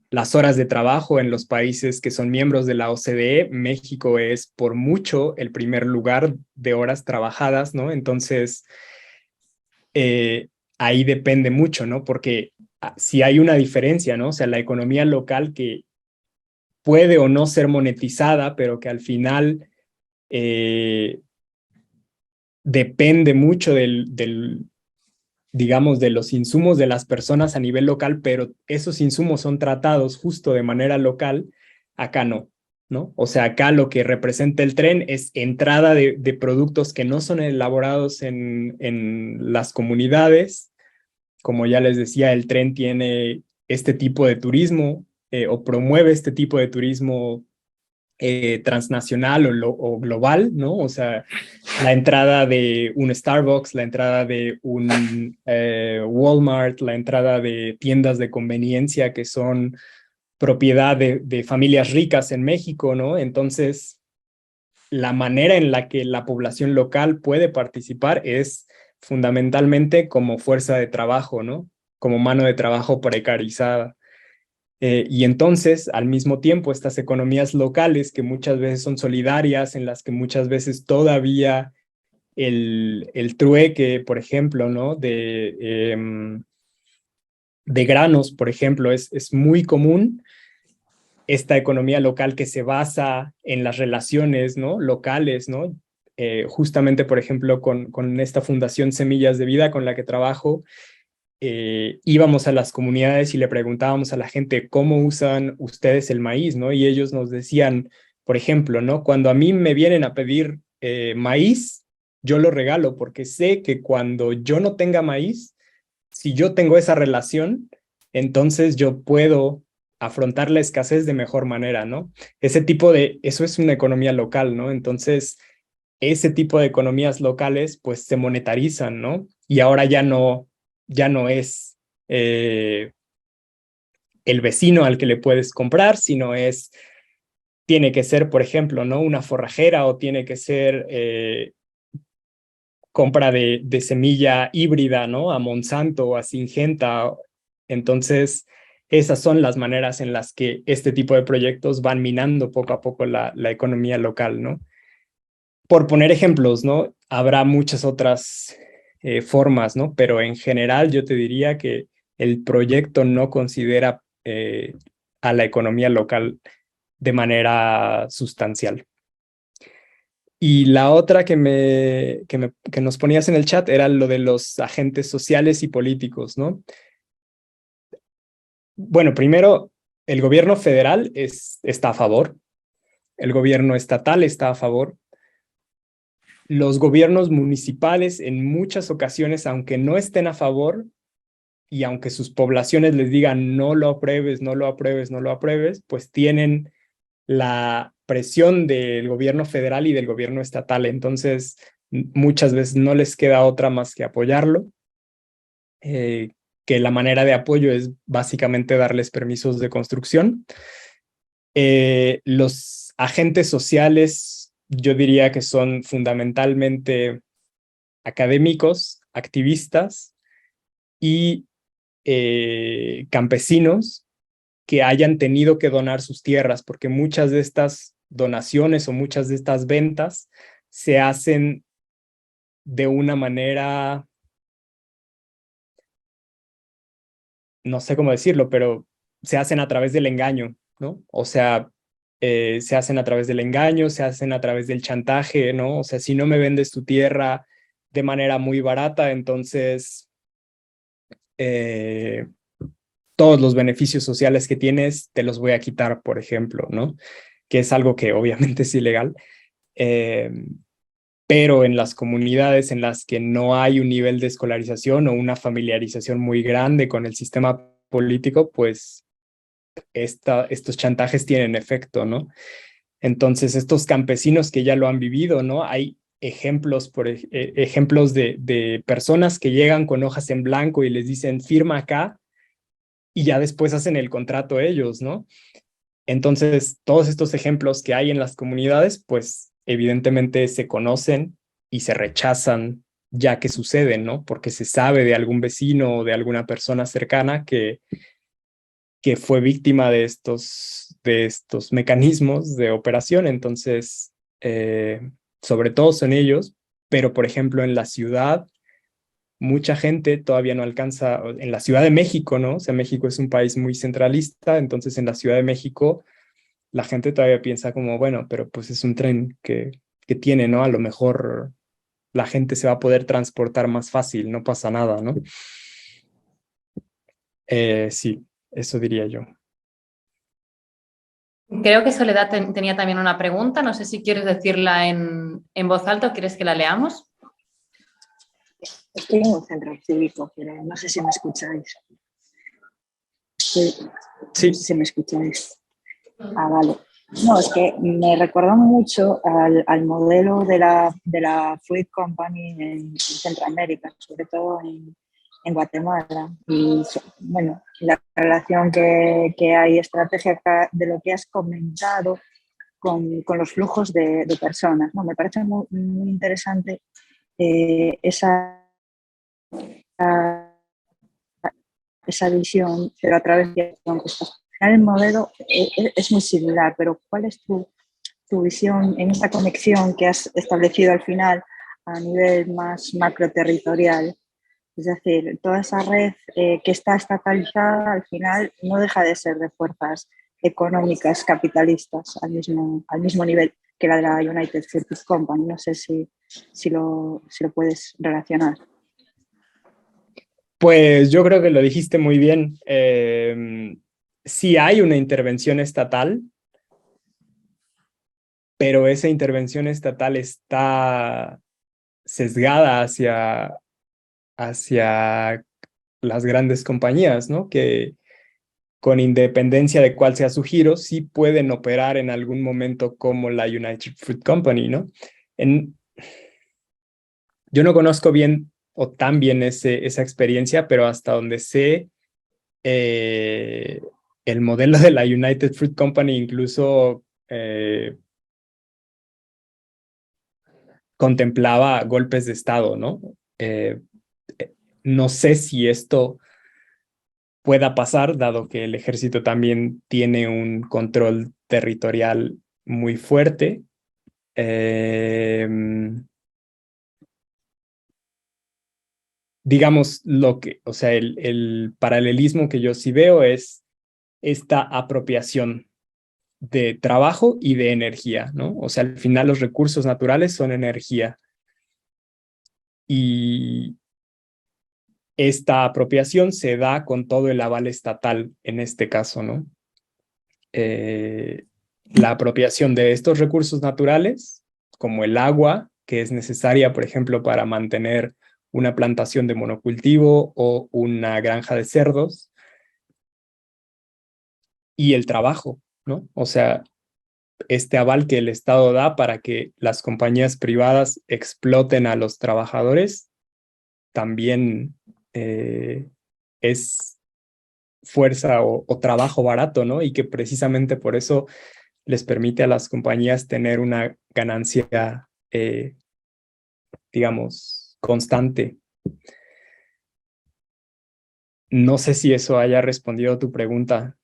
las horas de trabajo en los países que son miembros de la OCDE, México es por mucho el primer lugar de horas trabajadas, ¿no? Entonces, ahí depende mucho, ¿no? Porque si hay una diferencia, ¿no? O sea, la economía local que puede o no ser monetizada, pero que al final depende mucho digamos, de los insumos de las personas a nivel local, pero esos insumos son tratados justo de manera local, acá no, ¿no? O sea, acá lo que representa el tren es entrada de productos que no son elaborados en las comunidades. Como ya les decía, el tren tiene este tipo de turismo o promueve este tipo de turismo transnacional o global, ¿no? O sea, la entrada de un Starbucks, la entrada de un Walmart, la entrada de tiendas de conveniencia que son propiedad de familias ricas en México, ¿no? Entonces, la manera en la que la población local puede participar es fundamentalmente como fuerza de trabajo, ¿no? Como mano de trabajo precarizada. Y entonces, al mismo tiempo, estas economías locales que muchas veces son solidarias, en las que muchas veces todavía el trueque, por ejemplo, ¿no? De granos, por ejemplo, es muy común. Esta economía local que se basa en las relaciones, ¿no? Locales, ¿no? Justamente, por ejemplo, con esta Fundación Semillas de Vida con la que trabajo, íbamos a las comunidades y le preguntábamos a la gente cómo usan ustedes el maíz, ¿no? Y ellos nos decían, por ejemplo, ¿no? Cuando a mí me vienen a pedir maíz, yo lo regalo porque sé que cuando yo no tenga maíz, si yo tengo esa relación, entonces yo puedo afrontar la escasez de mejor manera, ¿no? Eso es una economía local, ¿no? Entonces, ese tipo de economías locales, pues se monetarizan, ¿no? Y ahora ya no es el vecino al que le puedes comprar, sino tiene que ser, por ejemplo, ¿no? Una forrajera o tiene que ser compra de semilla híbrida, ¿no? A Monsanto o a Syngenta. Entonces, esas son las maneras en las que este tipo de proyectos van minando poco a poco la economía local, ¿no? Por poner ejemplos, ¿no? Habrá muchas otras formas, ¿no? Pero en general yo te diría que el proyecto no considera a la economía local de manera sustancial. Y la otra que nos ponías en el chat era lo de los agentes sociales y políticos, ¿no? Bueno, primero, el gobierno federal está a favor, el gobierno estatal está a favor. Los gobiernos municipales en muchas ocasiones, aunque no estén a favor y aunque sus poblaciones les digan no lo apruebes, no lo apruebes, no lo apruebes, pues tienen la presión del gobierno federal y del gobierno estatal. Entonces, muchas veces no les queda otra más que apoyarlo, que la manera de apoyo es básicamente darles permisos de construcción. Los agentes sociales, yo diría que son fundamentalmente académicos, activistas y campesinos que hayan tenido que donar sus tierras, porque muchas de estas donaciones o muchas de estas ventas se hacen de una manera, no sé cómo decirlo, pero se hacen a través del engaño, ¿no? O sea, se hacen a través del engaño, se hacen a través del chantaje, ¿no? O sea, si no me vendes tu tierra de manera muy barata, entonces todos los beneficios sociales que tienes te los voy a quitar, por ejemplo, ¿no? Que es algo que obviamente es ilegal. Pero en las comunidades en las que no hay un nivel de escolarización o una familiarización muy grande con el sistema político, pues estos chantajes tienen efecto, ¿no? Entonces, estos campesinos que ya lo han vivido, ¿no? Hay ejemplos, ejemplos de personas que llegan con hojas en blanco y les dicen, firma acá, y ya después hacen el contrato ellos, ¿no? Entonces, todos estos ejemplos que hay en las comunidades, pues evidentemente se conocen y se rechazan ya que suceden, ¿no? Porque se sabe de algún vecino o de alguna persona cercana que fue víctima de estos mecanismos de operación. Entonces, sobre todo son ellos, pero por ejemplo en la ciudad, mucha gente todavía no alcanza, en la Ciudad de México, ¿no? O sea, México es un país muy centralista, entonces en la Ciudad de México la gente todavía piensa como, bueno, pero pues es un tren que tiene, ¿no? A lo mejor la gente se va a poder transportar más fácil, no pasa nada, ¿no? Sí, eso diría yo. Creo que Soledad tenía también una pregunta. No sé si quieres decirla en voz alta o quieres que la leamos. Estoy en un centro cívico, pero no sé si me escucháis. Sí. Sí. No sé si me escucháis. Ah, vale. No, es que me recuerda mucho al modelo de la Fruit Company en Centroamérica, sobre todo en Guatemala. Y bueno, la relación que hay estratégica de lo que has comentado con los flujos de personas, ¿no? Me parece muy, muy interesante esa visión, pero a través de que estás final el modelo es muy similar, pero ¿cuál es tu visión en esta conexión que has establecido al final a nivel más macroterritorial? Es decir, toda esa red que está estatalizada al final no deja de ser de fuerzas económicas capitalistas al mismo nivel que la de la United Fruit Company. No sé si lo puedes relacionar. Pues yo creo que lo dijiste muy bien. Sí hay una intervención estatal, pero esa intervención estatal está sesgada hacia las grandes compañías, ¿no? Que con independencia de cuál sea su giro, sí pueden operar en algún momento como la United Fruit Company, ¿no? Yo no conozco bien o tan bien esa experiencia, pero hasta donde sé, el modelo de la United Fruit Company incluso contemplaba golpes de Estado, ¿no? No sé si esto pueda pasar, dado que el ejército también tiene un control territorial muy fuerte. Digamos, o sea, el paralelismo que yo sí veo es esta apropiación de trabajo y de energía, ¿no? O sea, al final los recursos naturales son energía. Y esta apropiación se da con todo el aval estatal en este caso, ¿no? La apropiación de estos recursos naturales, como el agua, que es necesaria, por ejemplo, para mantener una plantación de monocultivo o una granja de cerdos, y el trabajo, ¿no? O sea, este aval que el Estado da para que las compañías privadas exploten a los trabajadores, también es fuerza o trabajo barato, ¿no? Y que precisamente por eso les permite a las compañías tener una ganancia, digamos, constante. No sé si eso haya respondido a tu pregunta.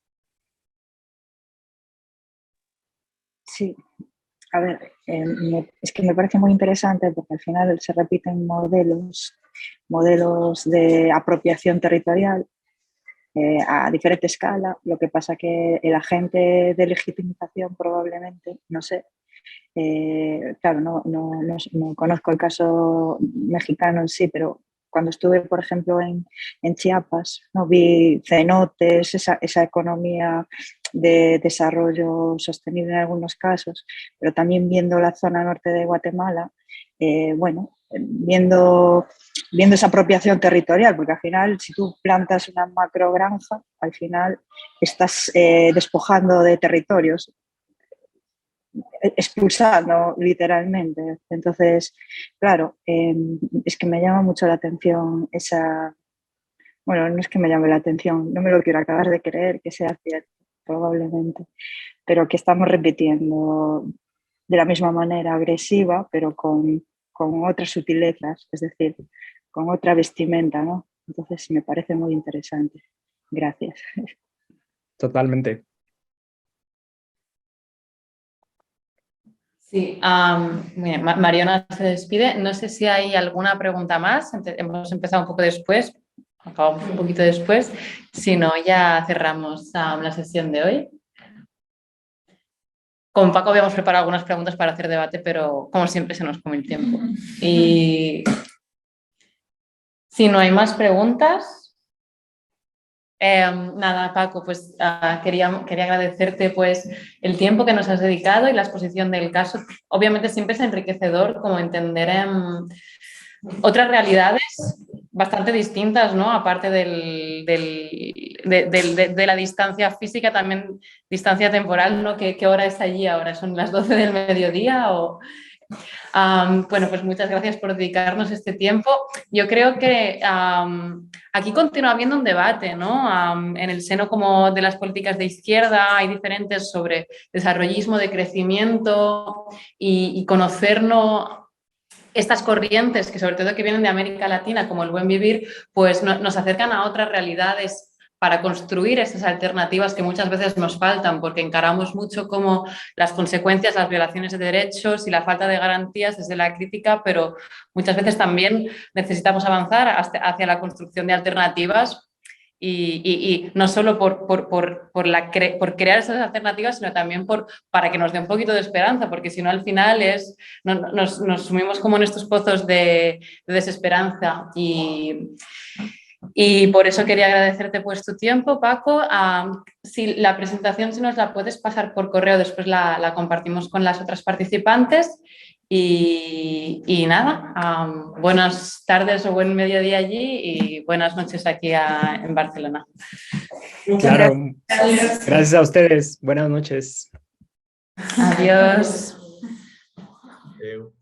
Sí, a ver, es que me parece muy interesante porque al final se repiten modelos de apropiación territorial a diferente escala. Lo que pasa que el agente de legitimización probablemente, no sé, claro, no conozco el caso mexicano en sí, pero cuando estuve, por ejemplo, en Chiapas, ¿no? Vi cenotes, esa economía de desarrollo sostenible en algunos casos, pero también viendo la zona norte de Guatemala, bueno, viendo esa apropiación territorial, porque al final si tú plantas una macrogranja, al final estás despojando de territorios, expulsando literalmente. Entonces, claro, es que me llama mucho la atención bueno, no es que me llame la atención, no me lo quiero acabar de creer que sea cierto, probablemente, pero que estamos repitiendo de la misma manera agresiva, pero con otras sutilezas, es decir, con otra vestimenta, ¿no? Entonces me parece muy interesante. Gracias. Totalmente. Sí, Mariona se despide. No sé si hay alguna pregunta más. Hemos empezado un poco después, acabamos un poquito después. Si no, ya cerramos la sesión de hoy. Con Paco habíamos preparado algunas preguntas para hacer debate, pero como siempre se nos come el tiempo. Y si no hay más preguntas, nada, Paco, pues quería agradecerte pues el tiempo que nos has dedicado y la exposición del caso. Obviamente siempre es enriquecedor como entender otras realidades bastante distintas, ¿no? Aparte de la distancia física, también distancia temporal, ¿no? ¿Qué hora es allí ahora? ¿Son las 12 del mediodía o...? Bueno, pues muchas gracias por dedicarnos este tiempo. Yo creo que aquí continúa habiendo un debate, ¿no? En el seno como de las políticas de izquierda hay diferentes sobre desarrollismo, de crecimiento y conocernos estas corrientes que sobre todo que vienen de América Latina como el buen vivir, pues nos acercan a otras realidades para construir esas alternativas que muchas veces nos faltan, porque encaramos mucho como las consecuencias, las violaciones de derechos y la falta de garantías desde la crítica, pero muchas veces también necesitamos avanzar hacia la construcción de alternativas. Y no solo por crear esas alternativas, sino también para que nos dé un poquito de esperanza, porque si no al final nos sumimos como en estos pozos de desesperanza. Y por eso quería agradecerte pues tu tiempo, Paco. Si la presentación, si nos la puedes pasar por correo, después la compartimos con las otras participantes. Y nada, buenas tardes o buen mediodía allí y buenas noches aquí en Barcelona. Claro, gracias a ustedes. Buenas noches. Adiós. Adeu.